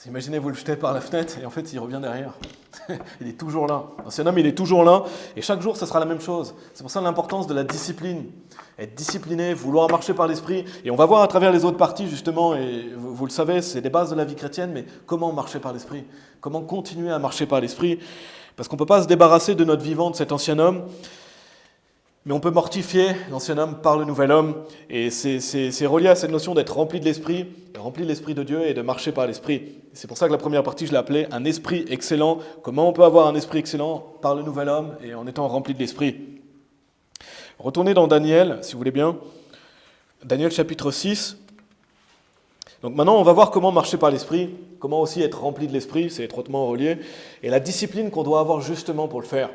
Imaginez, vous le jetez par la fenêtre et en fait, il revient derrière. Il est toujours là. L'ancien homme, il est toujours là. Et chaque jour, ce sera la même chose. C'est pour ça l'importance de la discipline. Être discipliné, vouloir marcher par l'esprit. Et on va voir à travers les autres parties, justement, et vous le savez, c'est des bases de la vie chrétienne, mais comment marcher par l'esprit ? Comment continuer à marcher par l'esprit ? Parce qu'on ne peut pas se débarrasser de notre vivant, de cet ancien homme, mais on peut mortifier l'ancien homme par le nouvel homme. Et c'est relié à cette notion d'être rempli de l'esprit de Dieu et de marcher par l'esprit. C'est pour ça que la première partie, je l'ai appelée un esprit excellent. Comment on peut avoir un esprit excellent ? Par le nouvel homme et en étant rempli de l'esprit. Retournez dans Daniel, si vous voulez bien. Daniel chapitre 6. Donc maintenant, on va voir comment marcher par l'esprit, comment aussi être rempli de l'esprit, c'est étroitement relié, et la discipline qu'on doit avoir justement pour le faire.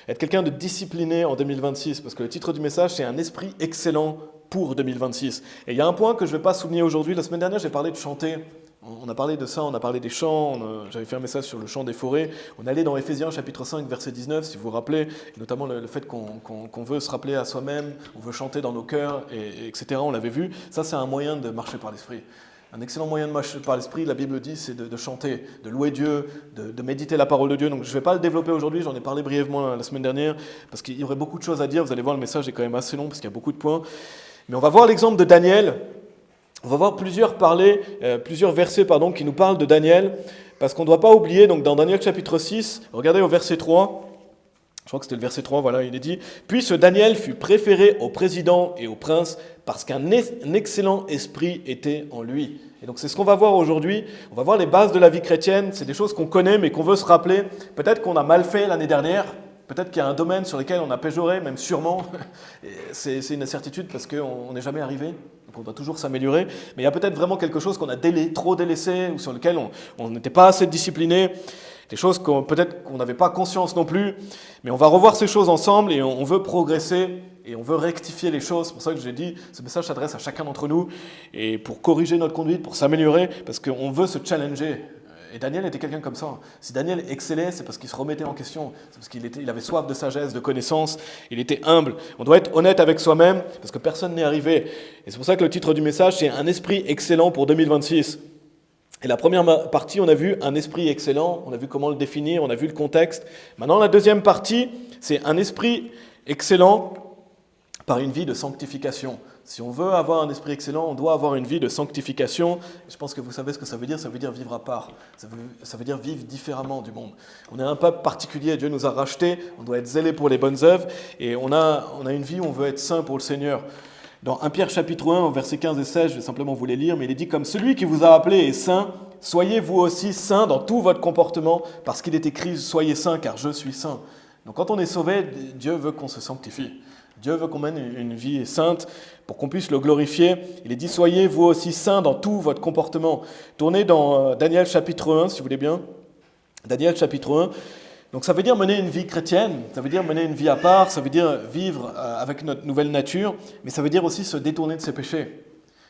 Être quelqu'un de discipliné en 2026, parce que le titre du message, c'est un esprit excellent pour 2026. Et il y a un point que je ne vais pas souligner aujourd'hui. La semaine dernière, j'ai parlé de chanter. On a parlé de ça, on a parlé des chants, j'avais fait un message sur le chant des forêts. On allait dans Éphésiens chapitre 5, verset 19, si vous vous rappelez, notamment le fait qu'on veut se rappeler à soi-même, on veut chanter dans nos cœurs, etc. On l'avait vu. Ça, c'est un moyen de marcher par l'esprit. Un excellent moyen de marcher par l'esprit, la Bible dit, c'est de chanter, de louer Dieu, de méditer la parole de Dieu. Donc je ne vais pas le développer aujourd'hui, j'en ai parlé brièvement la semaine dernière, parce qu'il y aurait beaucoup de choses à dire. Vous allez voir, le message est quand même assez long, parce qu'il y a beaucoup de points. Mais on va voir l'exemple de Daniel. On va voir plusieurs versets qui nous parlent de Daniel, parce qu'on ne doit pas oublier, donc dans Daniel chapitre 6, regardez au verset 3, je crois que c'était le verset 3, voilà, il est dit « Puis ce Daniel fut préféré au président et au prince, parce qu'un excellent esprit était en lui. » Et donc c'est ce qu'on va voir aujourd'hui. On va voir les bases de la vie chrétienne, c'est des choses qu'on connaît mais qu'on veut se rappeler. Peut-être qu'on a mal fait l'année dernière, peut-être qu'il y a un domaine sur lequel on a péjoré, même sûrement. C'est une incertitude parce qu'on n'est jamais arrivé, donc on doit toujours s'améliorer. Mais il y a peut-être vraiment quelque chose qu'on a trop délaissé ou sur lequel on n'était pas assez discipliné. Des choses peut-être qu'on n'avait pas conscience non plus, mais on va revoir ces choses ensemble et on veut progresser et on veut rectifier les choses. C'est pour ça que j'ai dit, ce message s'adresse à chacun d'entre nous et pour corriger notre conduite, pour s'améliorer, parce qu'on veut se challenger. Et Daniel était quelqu'un comme ça. Si Daniel excellait, c'est parce qu'il se remettait en question, c'est parce qu'il avait soif de sagesse, de connaissance, il était humble. On doit être honnête avec soi-même, parce que personne n'est arrivé. Et c'est pour ça que le titre du message, c'est « Un esprit excellent pour 2026 ». Et la première partie, on a vu un esprit excellent, on a vu comment le définir, on a vu le contexte. Maintenant, la deuxième partie, c'est un esprit excellent par une vie de sanctification. Si on veut avoir un esprit excellent, on doit avoir une vie de sanctification. Je pense que vous savez ce que ça veut dire vivre à part. Ça veut dire vivre différemment du monde. On est un peuple particulier, Dieu nous a rachetés, on doit être zélé pour les bonnes œuvres, et on a une vie où on veut être saint pour le Seigneur. Dans 1 Pierre chapitre 1, versets 15 et 16, je vais simplement vous les lire, mais il est dit « Comme celui qui vous a appelé est saint, soyez vous aussi saints dans tout votre comportement, parce qu'il est écrit « Soyez saints, car je suis saint ». Donc quand on est sauvé, Dieu veut qu'on se sanctifie. Dieu veut qu'on mène une vie sainte pour qu'on puisse le glorifier. Il est dit « Soyez vous aussi saints dans tout votre comportement ». Tournez dans Daniel chapitre 1, si vous voulez bien. Daniel chapitre 1. Donc ça veut dire mener une vie chrétienne, ça veut dire mener une vie à part, ça veut dire vivre avec notre nouvelle nature, mais ça veut dire aussi se détourner de ses péchés.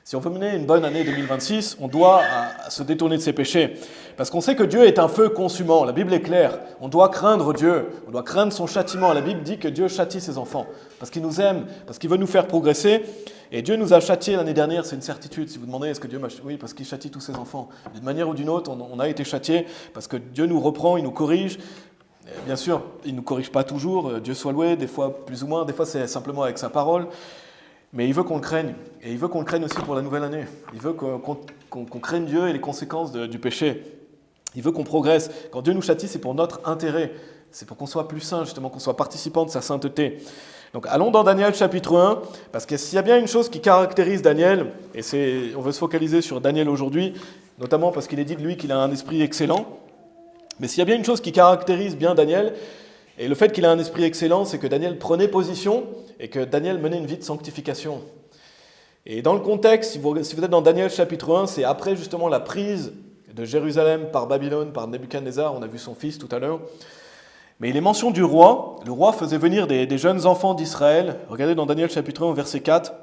Si on veut mener une bonne année 2026, on doit se détourner de ses péchés. Parce qu'on sait que Dieu est un feu consumant. La Bible est claire. On doit craindre Dieu. On doit craindre son châtiment. La Bible dit que Dieu châtie ses enfants. Parce qu'il nous aime, parce qu'il veut nous faire progresser. Et Dieu nous a châtiés l'année dernière, c'est une certitude. Si vous demandez, est-ce que Dieu m'a châtié ? Oui, parce qu'il châtie tous ses enfants. D'une manière ou d'une autre, on a été châtiés. Parce que Dieu nous reprend, il nous corrige. Bien sûr, il ne nous corrige pas toujours. Dieu soit loué, des fois plus ou moins. Des fois, c'est simplement avec sa parole. Mais il veut qu'on le craigne, et il veut qu'on le craigne aussi pour la nouvelle année. Il veut qu'on craigne Dieu et les conséquences du péché. Il veut qu'on progresse. Quand Dieu nous châtie, c'est pour notre intérêt. C'est pour qu'on soit plus saint, justement, qu'on soit participant de sa sainteté. Donc allons dans Daniel chapitre 1, parce que s'il y a bien une chose qui caractérise Daniel, et on veut se focaliser sur Daniel aujourd'hui, notamment parce qu'il est dit de lui qu'il a un esprit excellent, mais s'il y a bien une chose qui caractérise bien Daniel, et le fait qu'il a un esprit excellent, c'est que Daniel prenait position et que Daniel menait une vie de sanctification. Et dans le contexte, si vous êtes dans Daniel chapitre 1, c'est après justement la prise de Jérusalem par Babylone, par Nebuchadnezzar, on a vu son fils tout à l'heure. Mais il est mention du roi. Le roi faisait venir des jeunes enfants d'Israël. Regardez dans Daniel chapitre 1, verset 4.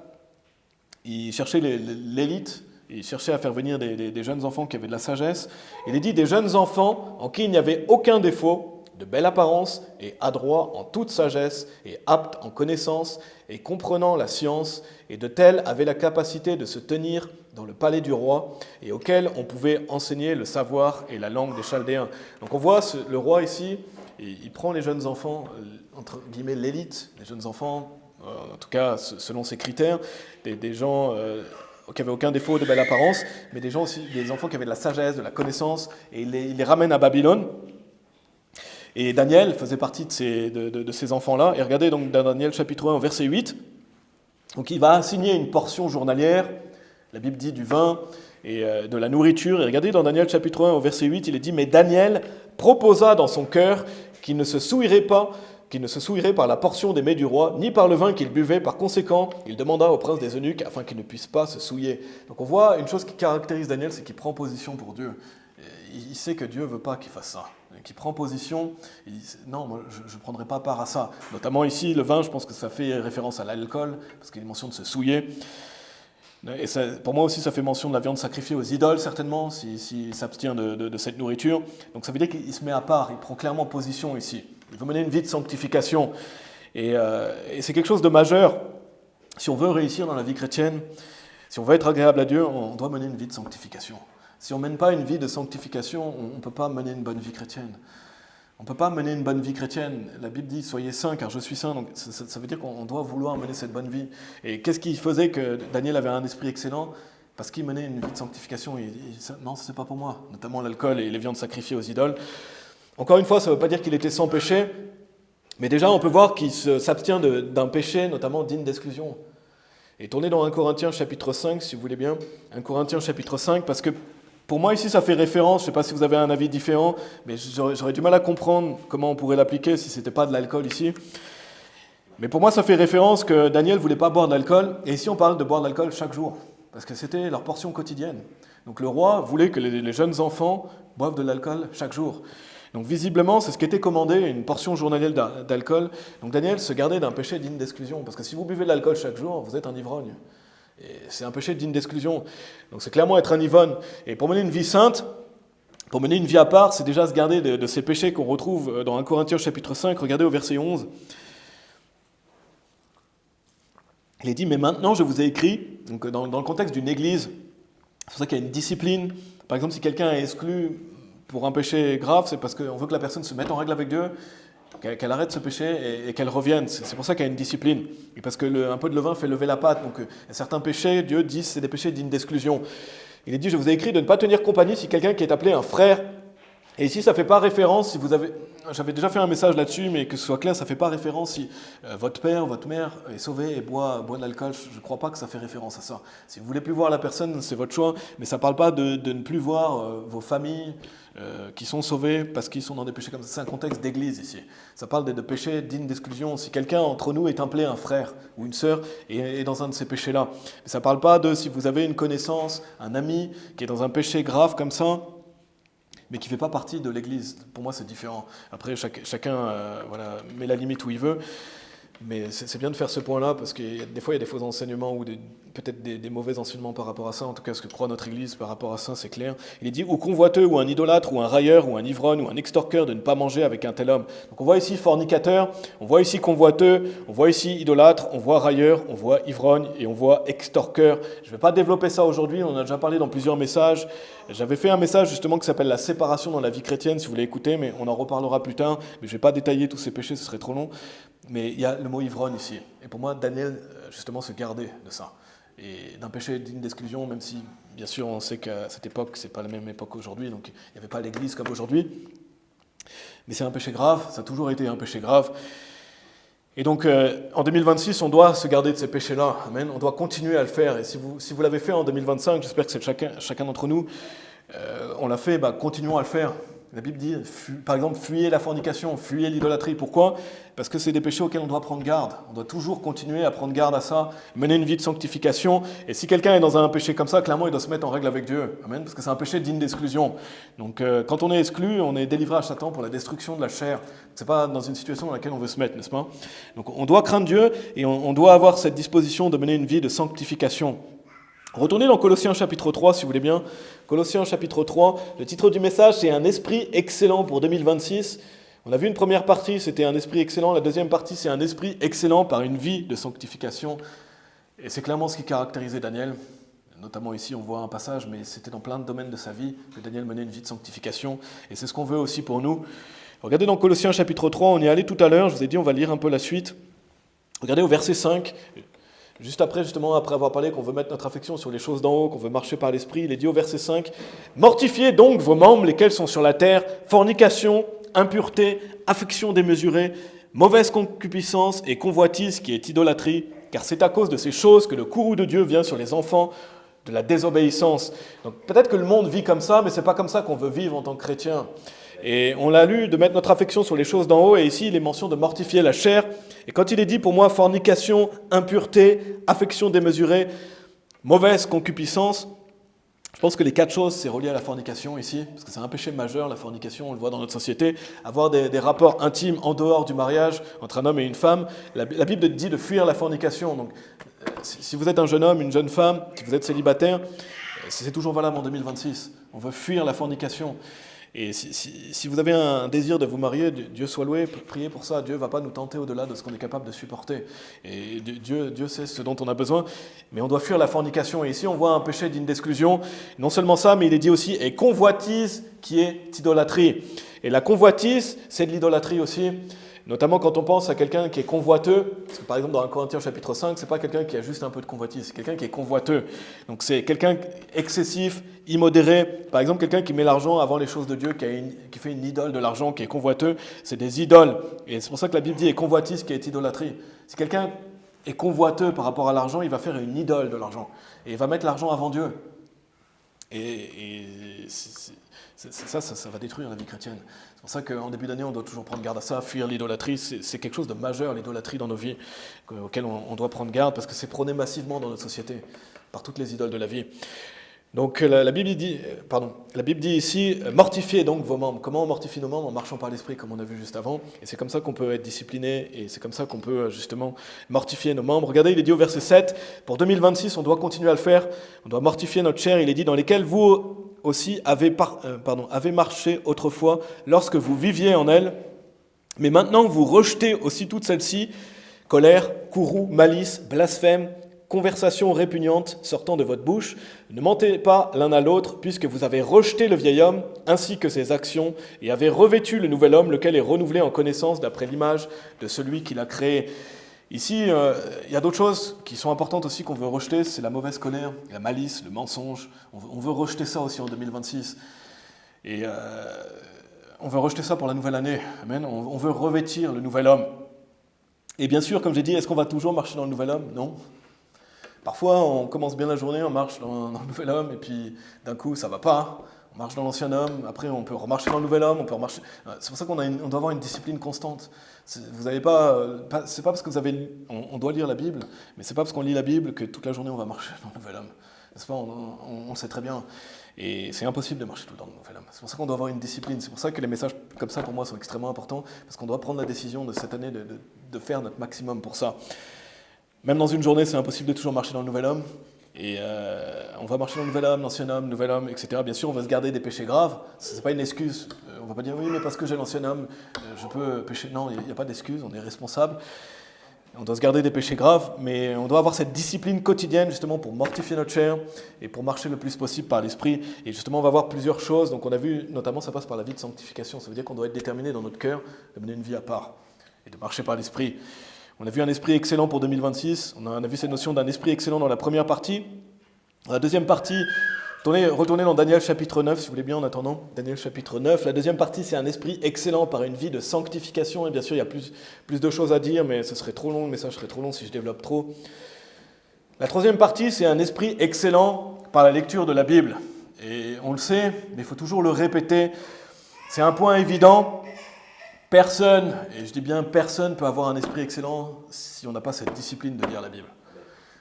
Il cherchait l'élite, il cherchait à faire venir des jeunes enfants qui avaient de la sagesse. Il est dit des jeunes enfants en qui il n'y avait aucun défaut, de belle apparence et adroit en toute sagesse et apte en connaissance et comprenant la science, et de tels avaient la capacité de se tenir dans le palais du roi et auxquels on pouvait enseigner le savoir et la langue des Chaldéens. Donc on voit le roi ici, il prend les jeunes enfants, entre guillemets l'élite, les jeunes enfants, en tout cas selon ses critères, des gens qui n'avaient aucun défaut de belle apparence, mais des gens aussi, des enfants qui avaient de la sagesse, de la connaissance, et il les ramène à Babylone. Et Daniel faisait partie de ces enfants-là. Et regardez donc dans Daniel chapitre 1, verset 8. Donc il va assigner une portion journalière, la Bible dit du vin et de la nourriture. Et regardez dans Daniel chapitre 1, au verset 8, il est dit « Mais Daniel proposa dans son cœur qu'il ne se souillerait par la portion des mets du roi, ni par le vin qu'il buvait. Par conséquent, il demanda au prince des eunuques afin qu'il ne puisse pas se souiller. » Donc on voit une chose qui caractérise Daniel, c'est qu'il prend position pour Dieu. Il sait que Dieu ne veut pas qu'il fasse ça. Qui prend position, non, moi, je ne prendrai pas part à ça. Notamment ici, le vin, je pense que ça fait référence à l'alcool, parce qu'il est mention de se souiller. Et ça, pour moi aussi, ça fait mention de la viande sacrifiée aux idoles, certainement, s'il s'abstient de cette nourriture. Donc ça veut dire qu'il se met à part, il prend clairement position ici. Il veut mener une vie de sanctification. Et c'est quelque chose de majeur. Si on veut réussir dans la vie chrétienne, si on veut être agréable à Dieu, on doit mener une vie de sanctification. Si on ne mène pas une vie de sanctification, on ne peut pas mener une bonne vie chrétienne. On ne peut pas mener une bonne vie chrétienne. La Bible dit « Soyez saints, car je suis saint ». Donc ça veut dire qu'on doit vouloir mener cette bonne vie. Et qu'est-ce qui faisait que Daniel avait un esprit excellent ? Parce qu'il menait une vie de sanctification. Non, ce n'est pas pour moi. Notamment l'alcool et les viandes sacrifiées aux idoles. Encore une fois, ça ne veut pas dire qu'il était sans péché. Mais déjà, on peut voir qu'il s'abstient d'un péché, notamment digne d'exclusion. Et tournez dans 1 Corinthiens chapitre 5, si vous voulez bien. 1 Corinthiens chapitre 5, parce que pour moi, ici, ça fait référence, je ne sais pas si vous avez un avis différent, mais j'aurais du mal à comprendre comment on pourrait l'appliquer si ce n'était pas de l'alcool ici. Mais pour moi, ça fait référence que Daniel ne voulait pas boire de l'alcool, et ici, on parle de boire de l'alcool chaque jour, parce que c'était leur portion quotidienne. Donc le roi voulait que les jeunes enfants boivent de l'alcool chaque jour. Donc visiblement, c'est ce qui était commandé, une portion journalière d'alcool. Donc Daniel se gardait d'un péché digne d'exclusion, parce que si vous buvez de l'alcool chaque jour, vous êtes un ivrogne. Et c'est un péché digne d'exclusion. Donc c'est clairement être un ivrogne. Et pour mener une vie sainte, Pour mener une vie à part, c'est déjà se garder de ces péchés qu'on retrouve dans 1 Corinthiens chapitre 5, regardez au verset 11. Il est dit, mais maintenant je vous ai écrit, donc dans le contexte d'une église, c'est pour ça qu'il y a une discipline. Par exemple, si quelqu'un est exclu pour un péché grave, c'est parce qu'on veut que la personne se mette en règle avec Dieu, qu'elle arrête ce péché et qu'elle revienne. C'est pour ça qu'il y a une discipline. Et parce que un peu de levain fait lever la pâte. Donc certains péchés, Dieu dit, c'est des péchés dignes d'exclusion. Il est dit, je vous ai écrit de ne pas tenir compagnie si quelqu'un qui est appelé un frère. Et ici, ça ne fait pas référence, si vous avez... J'avais déjà fait un message là-dessus, mais que ce soit clair, ça ne fait pas référence si votre père, votre mère est sauvé et boit de l'alcool. Je ne crois pas que ça fait référence à ça. Si vous ne voulez plus voir la personne, c'est votre choix, mais ça ne parle pas de ne plus voir vos familles qui sont sauvées parce qu'ils sont dans des péchés comme ça. C'est un contexte d'église ici. Ça parle de péchés dignes d'exclusion. Si quelqu'un entre nous est appelé un frère ou une sœur et est dans un de ces péchés-là. Mais ça ne parle pas de si vous avez une connaissance, un ami qui est dans un péché grave comme ça, mais qui ne fait pas partie de l'Église. Pour moi, c'est différent. Après, chacun met la limite où il veut. Mais c'est bien de faire ce point-là, parce que des fois, il y a des faux enseignements ou peut-être des mauvais enseignements par rapport à ça. En tout cas, ce que croit notre Église par rapport à ça, c'est clair. Il est dit, ou convoiteux, ou un idolâtre, ou un railleur, ou un ivrogne, ou un extorqueur, de ne pas manger avec un tel homme. Donc on voit ici fornicateur, on voit ici convoiteux, on voit ici idolâtre, on voit railleur, on voit ivrogne, et on voit extorqueur. Je ne vais pas développer ça aujourd'hui, on en a déjà parlé dans plusieurs messages. J'avais fait un message justement qui s'appelle la séparation dans la vie chrétienne, si vous voulez écouter, mais on en reparlera plus tard. Mais je ne vais pas détailler tous ces péchés, ce serait trop long. Mais il y a le mot ivrogne ici. Et pour moi, Daniel, justement, se gardait de ça. Et d'un péché digne d'exclusion, même si, bien sûr, on sait qu'à cette époque, ce n'est pas la même époque qu'aujourd'hui, donc il n'y avait pas l'église comme aujourd'hui. Mais c'est un péché grave, ça a toujours été un péché grave. Et donc, en 2026, on doit se garder de ces péchés-là. Amen. On doit continuer à le faire. Et si vous l'avez fait en 2025, j'espère que c'est chacun d'entre nous, on l'a fait, continuons à le faire. La Bible dit, par exemple, fuyez la fornication, fuyez l'idolâtrie. Pourquoi ? Parce que c'est des péchés auxquels on doit prendre garde. On doit toujours continuer à prendre garde à ça, mener une vie de sanctification. Et si quelqu'un est dans un péché comme ça, clairement, il doit se mettre en règle avec Dieu. Amen. Parce que c'est un péché digne d'exclusion. Donc, quand on est exclu, on est délivré à Satan pour la destruction de la chair. Ce n'est pas dans une situation dans laquelle on veut se mettre, n'est-ce pas ? Donc, on doit craindre Dieu et on doit avoir cette disposition de mener une vie de sanctification. Retournez dans Colossiens chapitre 3, si vous voulez bien. Colossiens chapitre 3, le titre du message, c'est « Un esprit excellent pour 2026 ». On a vu une première partie, c'était un esprit excellent. La deuxième partie, c'est un esprit excellent par une vie de sanctification. Et c'est clairement ce qui caractérisait Daniel. Notamment ici, on voit un passage, mais c'était dans plein de domaines de sa vie que Daniel menait une vie de sanctification. Et c'est ce qu'on veut aussi pour nous. Regardez dans Colossiens chapitre 3, on y est allé tout à l'heure. Je vous ai dit, on va lire un peu la suite. Regardez au verset 5. Juste après, justement, après avoir parlé qu'on veut mettre notre affection sur les choses d'en haut, qu'on veut marcher par l'esprit, il est dit au verset 5, « Mortifiez donc vos membres, lesquels sont sur la terre, fornication, impureté, affection démesurée, mauvaise concupiscence et convoitise qui est idolâtrie, car c'est à cause de ces choses que le courroux de Dieu vient sur les enfants de la désobéissance. » Donc peut-être que le monde vit comme ça, mais ce n'est pas comme ça qu'on veut vivre en tant que chrétien. Et on l'a lu, de mettre notre affection sur les choses d'en haut, et ici il est mention de mortifier la chair. Et quand il est dit pour moi fornication, impureté, affection démesurée, mauvaise concupiscence, je pense que les quatre choses c'est relié à la fornication ici, parce que c'est un péché majeur la fornication, on le voit dans notre société, avoir des rapports intimes en dehors du mariage entre un homme et une femme. La Bible dit de fuir la fornication. Donc si vous êtes un jeune homme, une jeune femme, si vous êtes célibataire, c'est toujours valable en 2026. On veut fuir la fornication. Et si vous avez un désir de vous marier, Dieu soit loué, priez pour ça. Dieu ne va pas nous tenter au-delà de ce qu'on est capable de supporter. Et Dieu sait ce dont on a besoin, mais on doit fuir la fornication. Et ici, on voit un péché digne d'exclusion. Non seulement ça, mais il est dit aussi, et convoitise qui est idolâtrie. Et la convoitise, c'est de l'idolâtrie aussi. Notamment quand on pense à quelqu'un qui est convoiteux, parce que par exemple dans 1 Corinthiens chapitre 5, c'est pas quelqu'un qui a juste un peu de convoitise, c'est quelqu'un qui est convoiteux. Donc c'est quelqu'un excessif, immodéré. Par exemple quelqu'un qui met l'argent avant les choses de Dieu, qui fait une idole de l'argent, qui est convoiteux, c'est des idoles. Et c'est pour ça que la Bible dit et convoitise qui est idolâtrie. Si quelqu'un est convoiteux par rapport à l'argent, il va faire une idole de l'argent. Et il va mettre l'argent avant Dieu. Et ça va détruire la vie chrétienne. C'est pour ça qu'en début d'année, on doit toujours prendre garde à ça, fuir l'idolâtrie. C'est quelque chose de majeur, l'idolâtrie dans nos vies, auquel on doit prendre garde, parce que c'est prôné massivement dans notre société, par toutes les idoles de la vie. Donc la Bible dit ici, mortifiez donc vos membres. Comment on mortifie nos membres? En marchant par l'esprit, comme on a vu juste avant. Et c'est comme ça qu'on peut être discipliné, et c'est comme ça qu'on peut justement mortifier nos membres. Regardez, il est dit au verset 7, pour 2026, on doit continuer à le faire. On doit mortifier notre chair. Il est dit, dans lesquels vous aussi avez marché autrefois lorsque vous viviez en elles, mais maintenant vous rejetez aussi toutes celles-ci, colère, courroux, malice, blasphème, conversation répugnante sortant de votre bouche. Ne mentez pas l'un à l'autre, puisque vous avez rejeté le vieil homme, ainsi que ses actions, et avez revêtu le nouvel homme, lequel est renouvelé en connaissance d'après l'image de celui qui l'a créé. Ici, il y a d'autres choses qui sont importantes aussi qu'on veut rejeter, c'est la mauvaise colère, la malice, le mensonge. On veut rejeter ça aussi en 2026. Et on veut rejeter ça pour la nouvelle année. Amen. On veut revêtir le nouvel homme. Et bien sûr, comme j'ai dit, est-ce qu'on va toujours marcher dans le nouvel homme? Non. Parfois, on commence bien la journée, on marche dans le nouvel homme, et puis d'un coup, ça ne va pas. On marche dans l'ancien homme, après on peut remarcher dans le nouvel homme, on peut remarcher. C'est pour ça qu'on doit avoir une discipline constante. Vous n'avez c'est pas parce que on doit lire la Bible, mais c'est pas parce qu'on lit la Bible que toute la journée on va marcher dans le nouvel homme. N'est-ce pas? On le sait très bien. Et c'est impossible de marcher tout le temps dans le nouvel homme. C'est pour ça qu'on doit avoir une discipline. C'est pour ça que les messages comme ça, pour moi, sont extrêmement importants, parce qu'on doit prendre la décision de cette année de faire notre maximum pour ça. Même dans une journée, c'est impossible de toujours marcher dans le nouvel homme. Et on va marcher dans le nouvel homme, etc. Bien sûr, on va se garder des péchés graves. Ce n'est pas une excuse. On ne va pas dire, oui, mais parce que j'ai l'ancien homme, je peux pécher. Non, il n'y a pas d'excuse, on est responsable. On doit se garder des péchés graves, mais on doit avoir cette discipline quotidienne, justement, pour mortifier notre chair et pour marcher le plus possible par l'esprit. Et justement, on va voir plusieurs choses. Donc on a vu, notamment, ça passe par la vie de sanctification. Ça veut dire qu'on doit être déterminé dans notre cœur de mener une vie à part et de marcher par l'esprit. On a vu un esprit excellent pour 2026, on a vu cette notion d'un esprit excellent dans la première partie. Dans la deuxième partie, retournez dans Daniel chapitre 9, si vous voulez bien en attendant. Daniel chapitre 9, la deuxième partie, c'est un esprit excellent par une vie de sanctification. Et bien sûr, il y a plus de choses à dire, mais ce serait trop long, le message serait trop long si je développe trop. La troisième partie, c'est un esprit excellent par la lecture de la Bible. Et on le sait, mais il faut toujours le répéter. C'est un point évident. Personne, et je dis bien personne, peut avoir un esprit excellent si on n'a pas cette discipline de lire la Bible.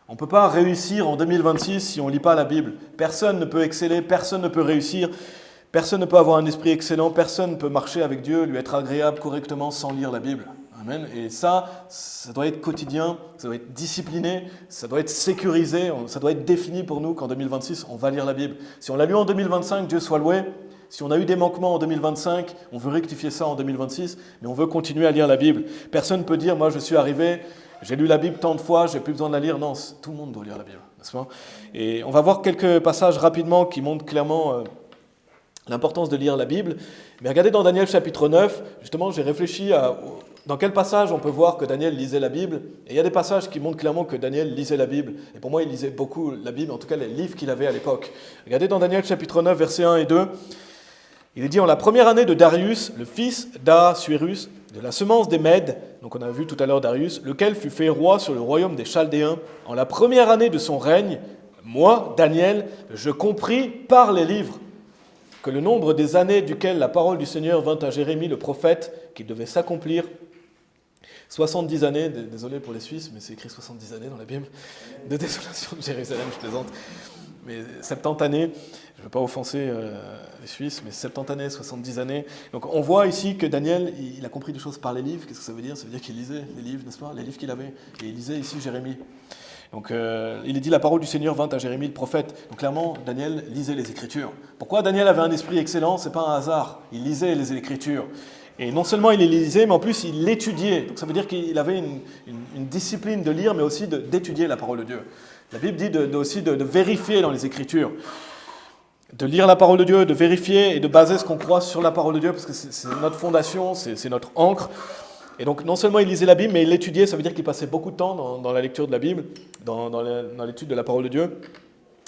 On ne peut pas réussir en 2026 si on ne lit pas la Bible. Personne ne peut exceller, personne ne peut réussir, personne ne peut avoir un esprit excellent, personne ne peut marcher avec Dieu, lui être agréable correctement sans lire la Bible. Amen. Et ça doit être quotidien, ça doit être discipliné, ça doit être sécurisé, ça doit être défini pour nous qu'en 2026, on va lire la Bible. Si on l'a lu en 2025, Dieu soit loué. Si on a eu des manquements en 2025, on veut rectifier ça en 2026, mais on veut continuer à lire la Bible. Personne ne peut dire, moi je suis arrivé, j'ai lu la Bible tant de fois, j'ai plus besoin de la lire. Non, tout le monde doit lire la Bible, n'est-ce pas? Et on va voir quelques passages rapidement qui montrent clairement l'importance de lire la Bible. Mais regardez dans Daniel chapitre 9, justement j'ai réfléchi dans quel passage on peut voir que Daniel lisait la Bible. Et il y a des passages qui montrent clairement que Daniel lisait la Bible. Et pour moi, il lisait beaucoup la Bible, en tout cas les livres qu'il avait à l'époque. Regardez dans Daniel chapitre 9, versets 1 et 2. Il est dit, en la première année de Darius, le fils d'Ahasuérus, de la semence des Mèdes, donc on a vu tout à l'heure Darius, lequel fut fait roi sur le royaume des Chaldéens, en la première année de son règne, moi, Daniel, je compris par les livres que le nombre des années duquel la parole du Seigneur vint à Jérémie le prophète, qu'il devait s'accomplir, 70 années, désolé pour les Suisses, mais c'est écrit 70 années dans la Bible, de désolation de Jérusalem, je plaisante, mais 70 années, je ne veux pas offenser les Suisses, mais 70 années, 70 années. Donc on voit ici que Daniel, il a compris des choses par les livres. Qu'est-ce que ça veut dire? Ça veut dire qu'il lisait les livres, n'est-ce pas? Les livres qu'il avait. Et il lisait ici Jérémie. Donc il est dit, la parole du Seigneur vint à Jérémie le prophète. Donc clairement, Daniel lisait les Écritures. Pourquoi Daniel avait un esprit excellent? Ce n'est pas un hasard. Il lisait les Écritures. Et non seulement il les lisait, mais en plus il l'étudiait. Donc ça veut dire qu'il avait une discipline de lire, mais aussi d'étudier la parole de Dieu. La Bible dit aussi de vérifier dans les Écritures. De lire la parole de Dieu, de vérifier et de baser ce qu'on croit sur la parole de Dieu, parce que c'est notre fondation, c'est notre ancre. Et donc non seulement il lisait la Bible, mais il l'étudiait, ça veut dire qu'il passait beaucoup de temps dans la lecture de la Bible, dans l'étude de la parole de Dieu.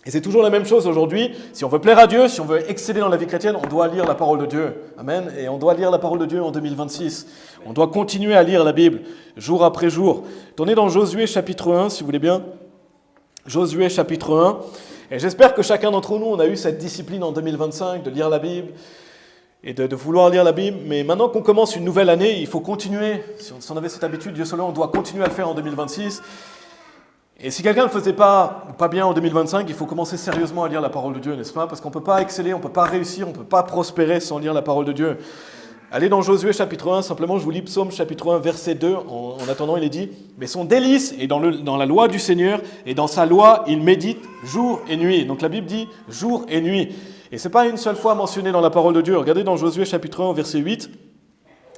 Et c'est toujours la même chose aujourd'hui. Si on veut plaire à Dieu, si on veut exceller dans la vie chrétienne, on doit lire la parole de Dieu. Amen. Et on doit lire la parole de Dieu en 2026. On doit continuer à lire la Bible, jour après jour. Tournez dans Josué chapitre 1, si vous voulez bien. Josué chapitre 1. Et j'espère que chacun d'entre nous, on a eu cette discipline en 2025 de lire la Bible et de vouloir lire la Bible. Mais maintenant qu'on commence une nouvelle année, il faut continuer. Si on avait cette habitude, Dieu seul, on doit continuer à le faire en 2026. Et si quelqu'un ne le faisait pas bien en 2025, il faut commencer sérieusement à lire la parole de Dieu, n'est-ce pas? Parce qu'on ne peut pas exceller, on ne peut pas réussir, on ne peut pas prospérer sans lire la parole de Dieu. Allez dans Josué chapitre 1, simplement je vous lis Psaume chapitre 1, verset 2. En attendant, il est dit, « Mais son délice est dans la loi du Seigneur, et dans sa loi, il médite jour et nuit. » Donc la Bible dit jour et nuit. Et ce n'est pas une seule fois mentionné dans la parole de Dieu. Regardez dans Josué chapitre 1, verset 8,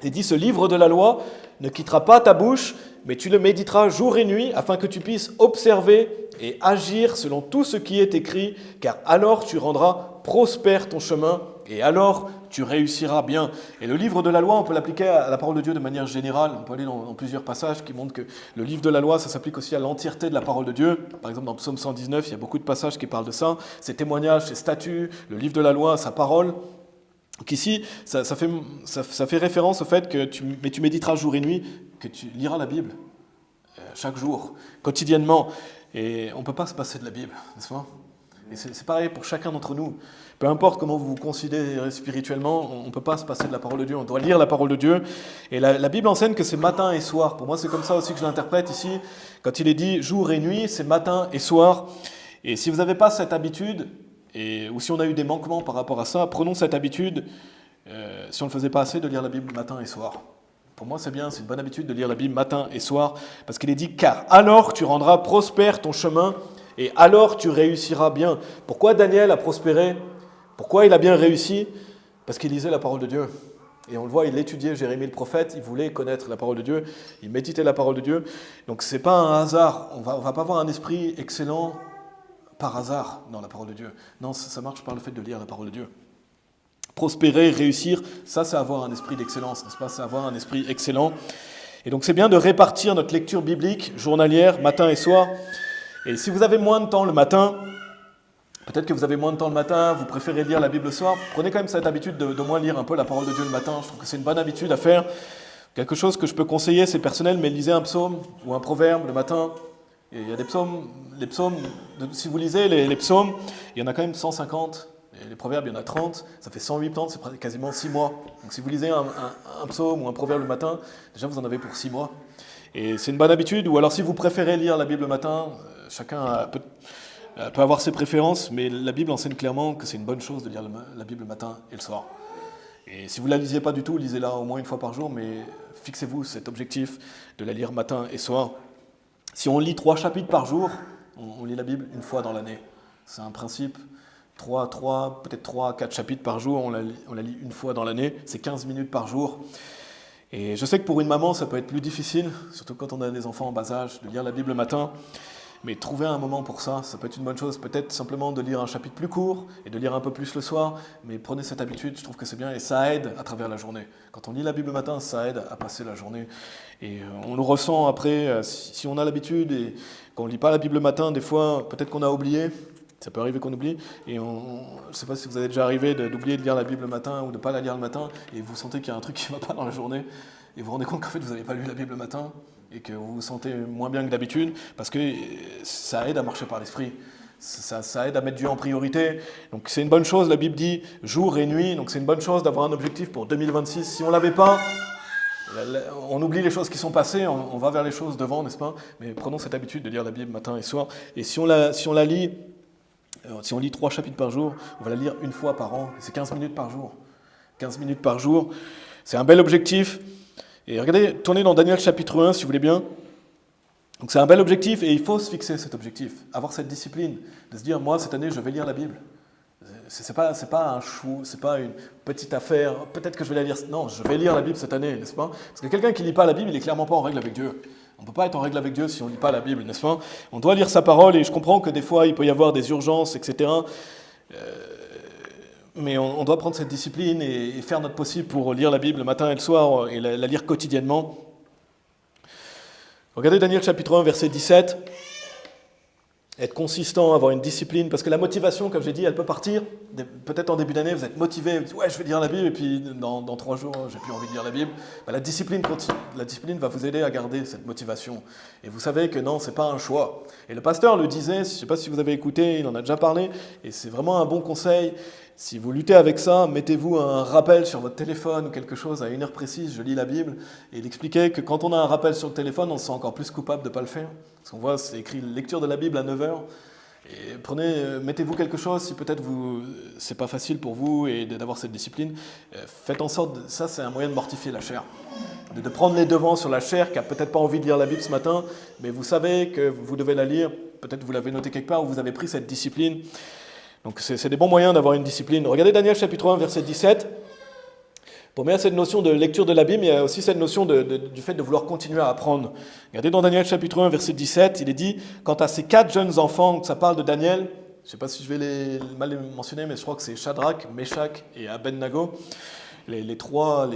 il dit « Ce livre de la loi ne quittera pas ta bouche, mais tu le méditeras jour et nuit, afin que tu puisses observer et agir selon tout ce qui est écrit, car alors tu rendras prospère ton chemin, et alors tu réussiras bien. » Et le livre de la loi, on peut l'appliquer à la parole de Dieu de manière générale. On peut aller dans plusieurs passages qui montrent que le livre de la loi, ça s'applique aussi à l'entièreté de la parole de Dieu. Par exemple, dans Psaume 119, il y a beaucoup de passages qui parlent de ça. Ses témoignages, ses statuts, le livre de la loi, sa parole. Donc ici, ça fait référence au fait que tu méditeras jour et nuit, que tu liras la Bible chaque jour, quotidiennement. Et on ne peut pas se passer de la Bible, n'est-ce pas? Et c'est pareil pour chacun d'entre nous. Peu importe comment vous vous considérez spirituellement, on ne peut pas se passer de la parole de Dieu. On doit lire la parole de Dieu. Et la Bible enseigne que c'est matin et soir. Pour moi, c'est comme ça aussi que je l'interprète ici. Quand il est dit jour et nuit, c'est matin et soir. Et si vous n'avez pas cette habitude, ou si on a eu des manquements par rapport à ça, prenons cette habitude, si on ne le faisait pas assez, de lire la Bible matin et soir. Pour moi, c'est bien, c'est une bonne habitude de lire la Bible matin et soir, parce qu'il est dit « Car alors tu rendras prospère ton chemin, et alors tu réussiras bien. » Pourquoi Daniel a prospéré? Pourquoi il a bien réussi? Parce qu'il lisait la parole de Dieu. Et on le voit, il étudiait Jérémie le prophète, il voulait connaître la parole de Dieu, il méditait la parole de Dieu. Donc ce n'est pas un hasard, on va pas avoir un esprit excellent par hasard dans la parole de Dieu. Non, ça marche par le fait de lire la parole de Dieu. Prospérer, réussir, ça c'est avoir un esprit d'excellence, n'est-ce pas? C'est avoir un esprit excellent. Et donc c'est bien de répartir notre lecture biblique journalière, matin et soir. Et si vous avez moins de temps le matin, peut-être que vous avez moins de temps le matin, vous préférez lire la Bible le soir, prenez quand même cette habitude de moins lire un peu la parole de Dieu le matin. Je trouve que c'est une bonne habitude à faire. Quelque chose que je peux conseiller, c'est personnel, mais lisez un psaume ou un proverbe le matin. Et il y a des psaumes, si vous lisez les psaumes, il y en a quand même 150. Et les proverbes, il y en a 30, ça fait 108 ans, c'est quasiment 6 mois. Donc si vous lisez un psaume ou un proverbe le matin, déjà vous en avez pour 6 mois. Et c'est une bonne habitude, ou alors si vous préférez lire la Bible le matin, chacun peut avoir ses préférences, mais la Bible enseigne clairement que c'est une bonne chose de lire la Bible le matin et le soir. Et si vous ne la lisez pas du tout, lisez-la au moins une fois par jour, mais fixez-vous cet objectif de la lire matin et soir. Si on lit 3 chapitres par jour, on lit la Bible une fois dans l'année. C'est un principe. Peut-être 3 à 4 chapitres par jour, on la lit une fois dans l'année, c'est 15 minutes par jour. Et je sais que pour une maman, ça peut être plus difficile, surtout quand on a des enfants en bas âge, de lire la Bible le matin. Mais trouver un moment pour ça, ça peut être une bonne chose. Peut-être simplement de lire un chapitre plus court et de lire un peu plus le soir. Mais prenez cette habitude, je trouve que c'est bien et ça aide à travers la journée. Quand on lit la Bible le matin, ça aide à passer la journée. Et on le ressent après, si on a l'habitude et qu'on ne lit pas la Bible le matin, des fois, peut-être qu'on a oublié. Ça peut arriver qu'on oublie, et je ne sais pas si vous avez déjà arrivé d'oublier de lire la Bible le matin ou de ne pas la lire le matin, et vous sentez qu'il y a un truc qui ne va pas dans la journée, et vous vous rendez compte qu'en fait vous n'avez pas lu la Bible le matin, et que vous vous sentez moins bien que d'habitude, parce que ça aide à marcher par l'esprit, ça aide à mettre Dieu en priorité. Donc c'est une bonne chose, la Bible dit jour et nuit, donc c'est une bonne chose d'avoir un objectif pour 2026. Si on ne l'avait pas, on oublie les choses qui sont passées, on va vers les choses devant, n'est-ce pas? Mais prenons cette habitude de lire la Bible matin et soir, et si on la lit, si on lit 3 chapitres par jour, on va la lire une fois par an. C'est 15 minutes par jour. 15 minutes par jour, c'est un bel objectif. Et regardez, tournez dans Daniel chapitre 1, si vous voulez bien. Donc c'est un bel objectif et il faut se fixer cet objectif. Avoir cette discipline, de se dire, moi, cette année, je vais lire la Bible. C'est pas un chou, c'est pas une petite affaire. Peut-être que je vais la lire. Non, je vais lire la Bible cette année, n'est-ce pas? Parce que quelqu'un qui ne lit pas la Bible, il n'est clairement pas en règle avec Dieu. On ne peut pas être en règle avec Dieu si on ne lit pas la Bible, n'est-ce pas? On doit lire sa parole, et je comprends que des fois, il peut y avoir des urgences, etc. Mais on doit prendre cette discipline et faire notre possible pour lire la Bible le matin et le soir, et la lire quotidiennement. Regardez Daniel chapitre 1, verset 17. Être consistant, avoir une discipline, parce que la motivation, comme j'ai dit, elle peut partir. Peut-être en début d'année, vous êtes motivé, vous dites, ouais, je vais lire la Bible, et puis dans 3 jours, j'ai plus envie de lire la Bible. La discipline va vous aider à garder cette motivation. Et vous savez que non, c'est pas un choix. Et le pasteur le disait, je ne sais pas si vous avez écouté, il en a déjà parlé, et c'est vraiment un bon conseil. Si vous luttez avec ça, mettez-vous un rappel sur votre téléphone ou quelque chose à une heure précise, je lis la Bible. Et il expliquait que quand on a un rappel sur le téléphone, on se sent encore plus coupable de ne pas le faire. Parce qu'on voit, c'est écrit lecture de la Bible à 9h. Et mettez-vous quelque chose, si peut-être c'est pas facile pour vous et d'avoir cette discipline, faites en sorte, ça c'est un moyen de mortifier la chair. De prendre les devants sur la chair qui n'a peut-être pas envie de lire la Bible ce matin, mais vous savez que vous devez la lire, peut-être vous l'avez noté quelque part, ou vous avez pris cette discipline. Donc c'est des bons moyens d'avoir une discipline. Regardez Daniel chapitre 1, verset 17. Pour moi, il y a cette notion de lecture de la Bible, mais il y a aussi cette notion du fait de vouloir continuer à apprendre. Regardez dans Daniel chapitre 1, verset 17, il est dit, quant à ces 4 jeunes enfants, ça parle de Daniel, je ne sais pas si je vais mal les mentionner, mais je crois que c'est Shadrach, Meshach et Abednego, les trois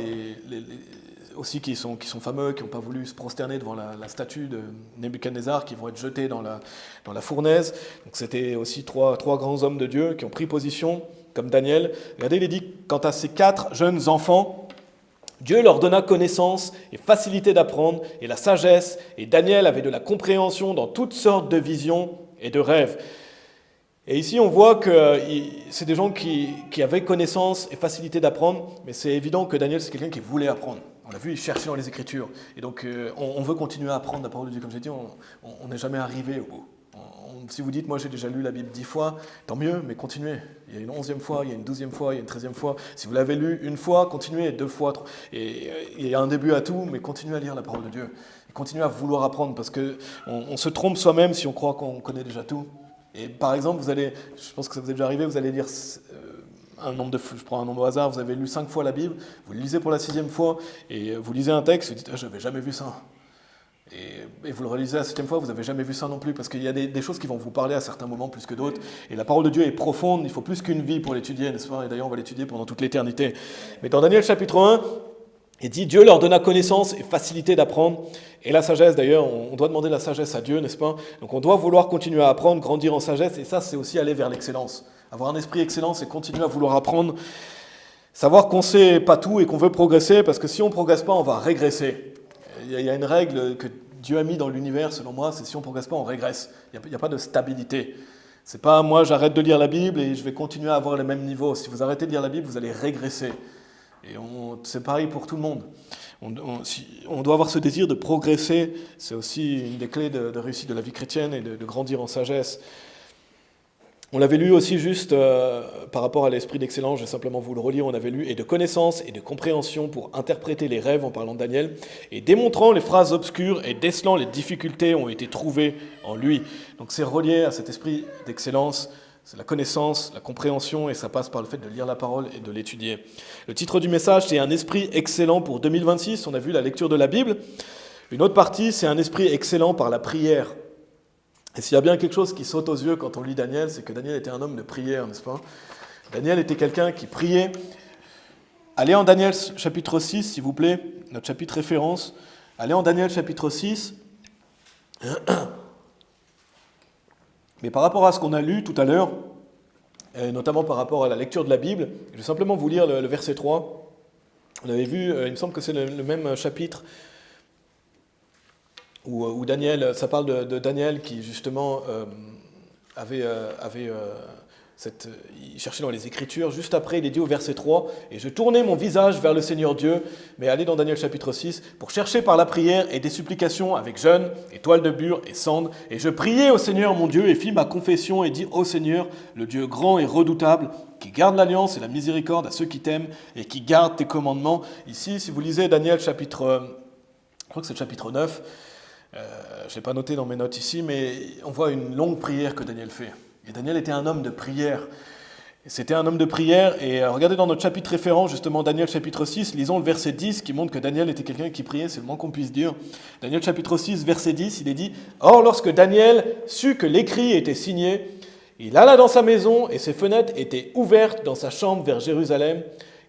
aussi qui sont fameux, qui n'ont pas voulu se prosterner devant la statue de Nebuchadnezzar, qui vont être jetés dans la fournaise. Donc c'était aussi trois grands hommes de Dieu qui ont pris position, comme Daniel. Regardez, il est dit, quant à ces 4 jeunes enfants, Dieu leur donna connaissance et facilité d'apprendre et la sagesse, et Daniel avait de la compréhension dans toutes sortes de visions et de rêves. Et ici, on voit que c'est des gens qui avaient connaissance et facilité d'apprendre, mais c'est évident que Daniel, c'est quelqu'un qui voulait apprendre. On l'a vu, il cherchait dans les Écritures. Et donc, on veut continuer à apprendre la parole de Dieu. Comme j'ai dit, on n'est jamais arrivé au bout. Si vous dites, moi j'ai déjà lu la Bible 10 fois, tant mieux, mais continuez. Il y a une 11e fois, il y a une 12e fois, il y a une 13e fois. Si vous l'avez lu une fois, continuez, 2 fois, 3. Et il y a un début à tout, mais continuez à lire la parole de Dieu. Et continuez à vouloir apprendre, parce qu'on se trompe soi-même si on croit qu'on connaît déjà tout. Et par exemple, je pense que ça vous est déjà arrivé, vous allez lire je prends un nombre au hasard, vous avez lu 5 fois la Bible, vous le lisez pour la 6e fois, et vous lisez un texte, vous dites, j'avais jamais vu ça. Et vous le relisez la 7e fois, vous n'avez jamais vu ça non plus, parce qu'il y a des choses qui vont vous parler à certains moments plus que d'autres, et la parole de Dieu est profonde, il faut plus qu'une vie pour l'étudier, n'est-ce pas? Et d'ailleurs, on va l'étudier pendant toute l'éternité. Mais dans Daniel chapitre 1, il dit, Dieu leur donna connaissance et facilité d'apprendre, et la sagesse, d'ailleurs, on doit demander la sagesse à Dieu, n'est-ce pas? Donc on doit vouloir continuer à apprendre, grandir en sagesse, et ça, c'est aussi aller vers l'excellence. Avoir un esprit excellent, c'est continuer à vouloir apprendre, savoir qu'on ne sait pas tout et qu'on veut progresser, parce que si on ne progresse pas, on va régresser. Il y a une règle que Dieu a mis dans l'univers, selon moi, c'est si on ne progresse pas, on régresse. Il n'y a pas de stabilité. C'est pas moi, j'arrête de lire la Bible et je vais continuer à avoir le même niveau. Si vous arrêtez de lire la Bible, vous allez régresser. Et c'est pareil pour tout le monde. On doit avoir ce désir de progresser. C'est aussi une des clés de réussite de la vie chrétienne et de grandir en sagesse. On l'avait lu aussi juste par rapport à l'esprit d'excellence, je vais simplement vous le relire, on avait lu « et de connaissance et de compréhension pour interpréter les rêves » en parlant de Daniel, et démontrant les phrases obscures et décelant les difficultés ont été trouvées en lui. Donc c'est relié à cet esprit d'excellence, c'est la connaissance, la compréhension, et ça passe par le fait de lire la parole et de l'étudier. Le titre du message, c'est « Un esprit excellent pour 2026 », on a vu la lecture de la Bible. Une autre partie, c'est « Un esprit excellent par la prière ». Et s'il y a bien quelque chose qui saute aux yeux quand on lit Daniel, c'est que Daniel était un homme de prière, n'est-ce pas? Daniel était quelqu'un qui priait. Allez en Daniel chapitre 6, s'il vous plaît, notre chapitre référence. Allez en Daniel chapitre 6. Mais par rapport à ce qu'on a lu tout à l'heure, et notamment par rapport à la lecture de la Bible, je vais simplement vous lire le verset 3. On avait vu, il me semble que c'est le même chapitre, où Daniel, ça parle de Daniel qui justement il cherchait dans les Écritures. Juste après, il est dit au verset 3, « Et je tournai mon visage vers le Seigneur Dieu, mais allez dans Daniel chapitre 6, pour chercher par la prière et des supplications avec jeûne, et toile de bure et cendre. Et je priai au Seigneur mon Dieu et fis ma confession et dis, ô Seigneur, le Dieu grand et redoutable, qui garde l'alliance et la miséricorde à ceux qui t'aiment et qui garde tes commandements. » Ici, si vous lisez Daniel chapitre, je crois que c'est le chapitre 9, je ne l'ai pas noté dans mes notes ici, mais on voit une longue prière que Daniel fait. Et Daniel était un homme de prière. C'était un homme de prière, et regardez dans notre chapitre référent, justement Daniel chapitre 6, lisons le verset 10 qui montre que Daniel était quelqu'un qui priait, c'est le moins qu'on puisse dire. Daniel chapitre 6, verset 10, il est dit « Or, lorsque Daniel sut que l'écrit était signé, il alla dans sa maison, et ses fenêtres étaient ouvertes dans sa chambre vers Jérusalem.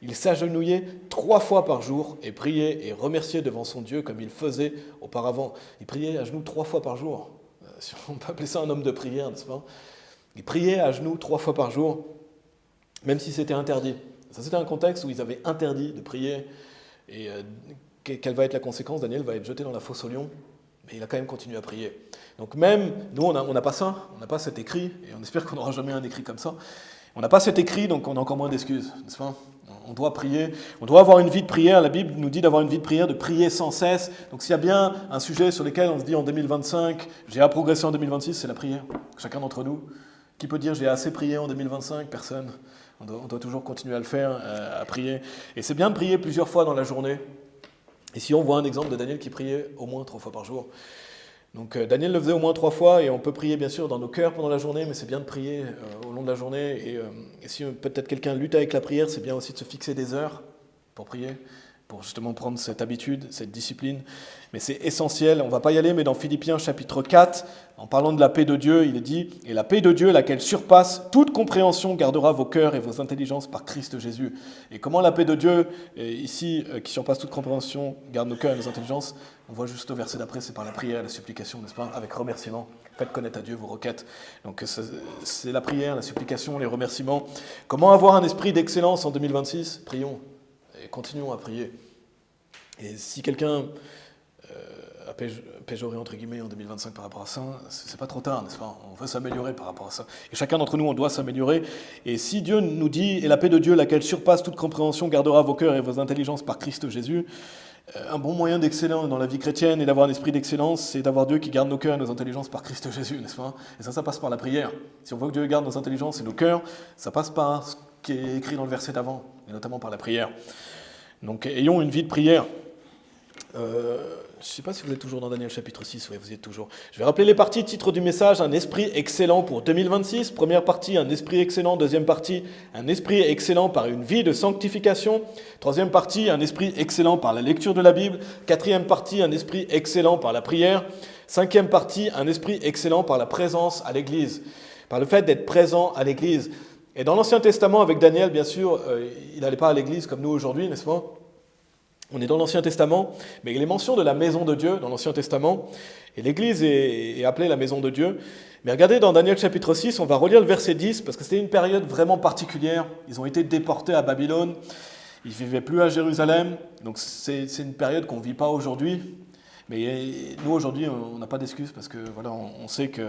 Il s'agenouillait 3 fois par jour et priait et remerciait devant son Dieu comme il faisait auparavant. » Il priait à genoux 3 fois par jour. Si on peut appeler ça un homme de prière, n'est-ce pas? Il priait à genoux 3 fois par jour, même si c'était interdit. Ça, c'était un contexte où ils avaient interdit de prier. Et quelle va être la conséquence? Daniel va être jeté dans la fosse aux lions, mais il a quand même continué à prier. Donc même, nous, on n'a pas ça, on n'a pas cet écrit, et on espère qu'on n'aura jamais un écrit comme ça. On n'a pas cet écrit, donc on a encore moins d'excuses, n'est-ce pas? On doit prier, on doit avoir une vie de prière. La Bible nous dit d'avoir une vie de prière, de prier sans cesse. Donc s'il y a bien un sujet sur lequel on se dit en 2025, j'ai à progresser en 2026, c'est la prière. Chacun d'entre nous. Qui peut dire j'ai assez prié en 2025? Personne. On doit toujours continuer à le faire, à prier. Et c'est bien de prier plusieurs fois dans la journée. Ici, on voit un exemple de Daniel qui priait au moins 3 fois par jour. Donc Daniel le faisait au moins 3 fois, et on peut prier bien sûr dans nos cœurs pendant la journée, mais c'est bien de prier au long de la journée. Et si peut-être quelqu'un lutte avec la prière, c'est bien aussi de se fixer des heures pour prier, pour justement prendre cette habitude, cette discipline. Mais c'est essentiel, on ne va pas y aller, mais dans Philippiens chapitre 4, en parlant de la paix de Dieu, il est dit « Et la paix de Dieu, laquelle surpasse toute compréhension, gardera vos cœurs et vos intelligences par Christ Jésus. » Et comment la paix de Dieu, ici, qui surpasse toute compréhension, garde nos cœurs et nos intelligences, on voit juste au verset d'après, c'est par la prière et la supplication, n'est-ce pas, avec remerciement. Faites connaître à Dieu vos requêtes. Donc c'est la prière, la supplication, les remerciements. Comment avoir un esprit d'excellence en 2026 ? Prions et continuons à prier. Et si quelqu'un a péjoré entre guillemets en 2025 par rapport à ça, c'est pas trop tard, n'est-ce pas ? On veut s'améliorer par rapport à ça. Et chacun d'entre nous, on doit s'améliorer. Et si Dieu nous dit « Et la paix de Dieu, laquelle surpasse toute compréhension, gardera vos cœurs et vos intelligences par Christ Jésus », un bon moyen d'excellence dans la vie chrétienne et d'avoir un esprit d'excellence, c'est d'avoir Dieu qui garde nos cœurs et nos intelligences par Christ Jésus, n'est-ce pas ? Et ça passe par la prière. Si on veut que Dieu garde nos intelligences et nos cœurs, ça passe par ce qui est écrit dans le verset d'avant, et notamment par la prière. Donc ayons une vie de prière. Je ne sais pas si vous êtes toujours dans Daniel chapitre 6, oui, vous y êtes toujours. Je vais rappeler les parties, titre du message, un esprit excellent pour 2026. Première partie, un esprit excellent. Deuxième partie, un esprit excellent par une vie de sanctification. Troisième partie, un esprit excellent par la lecture de la Bible. Quatrième partie, un esprit excellent par la prière. Cinquième partie, un esprit excellent par la présence à l'Église, par le fait d'être présent à l'Église. Et dans l'Ancien Testament, avec Daniel, bien sûr, il n'allait pas à l'Église comme nous aujourd'hui, n'est-ce pas ? On est dans l'Ancien Testament, mais il est mention de la maison de Dieu dans l'Ancien Testament, et l'Église est appelée la maison de Dieu. Mais regardez, dans Daniel chapitre 6, on va relire le verset 10, parce que c'était une période vraiment particulière. Ils ont été déportés à Babylone, ils ne vivaient plus à Jérusalem, donc c'est une période qu'on ne vit pas aujourd'hui. Mais nous, aujourd'hui, on n'a pas d'excuse, parce que voilà, on sait que...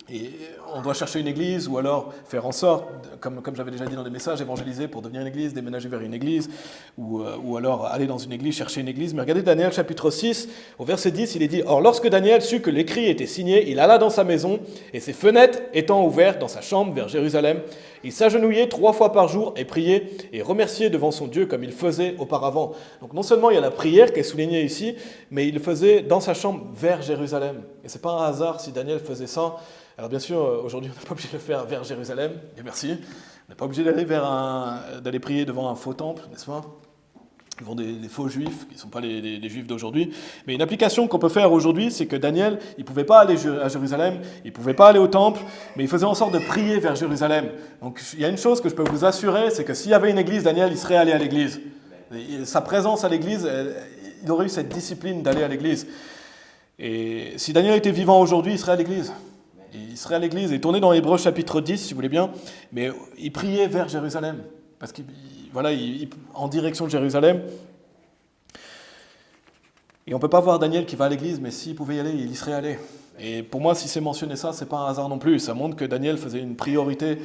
Et on doit chercher une église ou alors faire en sorte, comme j'avais déjà dit dans des messages, évangéliser pour devenir une église, déménager vers une église, ou alors aller dans une église, chercher une église. Mais regardez Daniel chapitre 6, au verset 10, il est dit « Or lorsque Daniel sut que l'écrit était signé, il alla dans sa maison, et ses fenêtres étant ouvertes dans sa chambre vers Jérusalem, il s'agenouillait 3 fois par jour et priait et remerciait devant son Dieu comme il faisait auparavant. » Donc non seulement il y a la prière qui est soulignée ici, mais il le faisait dans sa chambre vers Jérusalem. Et ce n'est pas un hasard si Daniel faisait ça. Alors bien sûr, aujourd'hui, on n'est pas obligé de le faire vers Jérusalem, et merci. On n'est pas obligé d'aller prier devant un faux temple, n'est-ce pas ? Devant des faux juifs, qui ne sont pas les juifs d'aujourd'hui. Mais une application qu'on peut faire aujourd'hui, c'est que Daniel, il ne pouvait pas aller à Jérusalem, il ne pouvait pas aller au temple, mais il faisait en sorte de prier vers Jérusalem. Donc il y a une chose que je peux vous assurer, c'est que s'il y avait une église, Daniel, il serait allé à l'église. Et sa présence à l'église, il aurait eu cette discipline d'aller à l'église. Et si Daniel était vivant aujourd'hui, il serait à l'église. Il serait à l'église, et tournez dans Hébreux chapitre 10, si vous voulez bien, mais il priait vers Jérusalem, parce qu'il en direction de Jérusalem. Et on ne peut pas voir Daniel qui va à l'église, mais s'il pouvait y aller, il y serait allé. Et pour moi, si c'est mentionné ça, ce n'est pas un hasard non plus. Ça montre que Daniel faisait une priorité,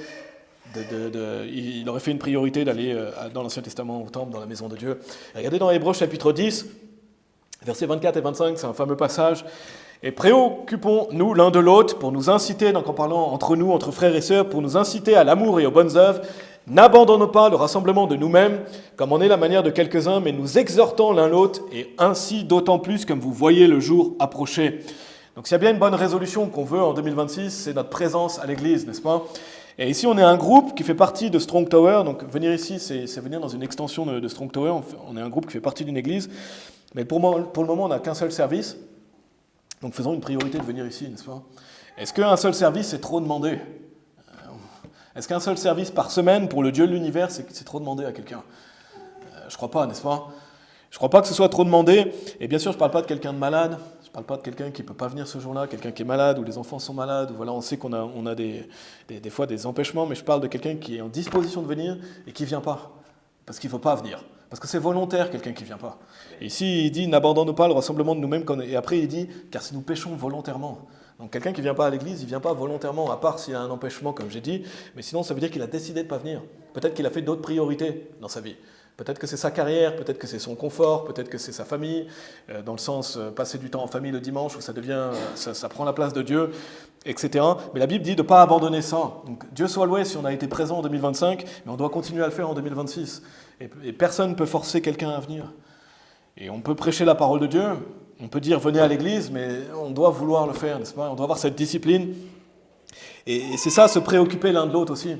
il aurait fait une priorité d'aller dans l'Ancien Testament, au temple, dans la maison de Dieu. Et regardez dans Hébreux chapitre 10, versets 24 et 25, c'est un fameux passage. Et préoccupons-nous l'un de l'autre pour nous inciter, donc en parlant entre nous, entre frères et sœurs, pour nous inciter à l'amour et aux bonnes œuvres. N'abandonnons pas le rassemblement de nous-mêmes, comme en est la manière de quelques-uns, mais nous exhortons l'un l'autre, et ainsi d'autant plus comme vous voyez le jour approcher. Donc s'il y a bien une bonne résolution qu'on veut en 2026, c'est notre présence à l'église, n'est-ce pas ? Et ici, on est un groupe qui fait partie de Strong Tower. Donc venir ici, c'est venir dans une extension de Strong Tower. On est un groupe qui fait partie d'une église. Mais pour le moment, on n'a qu'un seul service. Donc faisons une priorité de venir ici, n'est-ce pas ? Est-ce qu'un seul service, c'est trop demandé ? Est-ce qu'un seul service par semaine pour le Dieu de l'univers, c'est trop demandé à quelqu'un ? Je ne crois pas, n'est-ce pas ? Je ne crois pas que ce soit trop demandé. Et bien sûr, je ne parle pas de quelqu'un de malade. Je ne parle pas de quelqu'un qui ne peut pas venir ce jour-là, quelqu'un qui est malade, ou les enfants sont malades. Ou voilà, on sait qu'on a des fois des empêchements, mais je parle de quelqu'un qui est en disposition de venir et qui ne vient pas, parce qu'il ne veut pas venir. Parce que c'est volontaire, quelqu'un qui ne vient pas. Et ici, il dit « N'abandonnons pas le rassemblement de nous-mêmes. » Et après, il dit « Car si nous péchons volontairement. » Donc quelqu'un qui ne vient pas à l'église, il ne vient pas volontairement, à part s'il y a un empêchement, comme j'ai dit. Mais sinon, ça veut dire qu'il a décidé de ne pas venir. Peut-être qu'il a fait d'autres priorités dans sa vie. Peut-être que c'est sa carrière, peut-être que c'est son confort, peut-être que c'est sa famille, dans le sens passer du temps en famille le dimanche, où ça devient, ça prend la place de Dieu, etc. Mais la Bible dit de ne pas abandonner ça. Donc Dieu soit loué si on a été présent en 2025, mais on doit continuer à le faire en 2026. Et personne ne peut forcer quelqu'un à venir. Et on peut prêcher la parole de Dieu, On peut dire venez à l'église, mais on doit vouloir le faire, n'est-ce pas? On doit avoir cette discipline. Et c'est ça, se préoccuper l'un de l'autre aussi.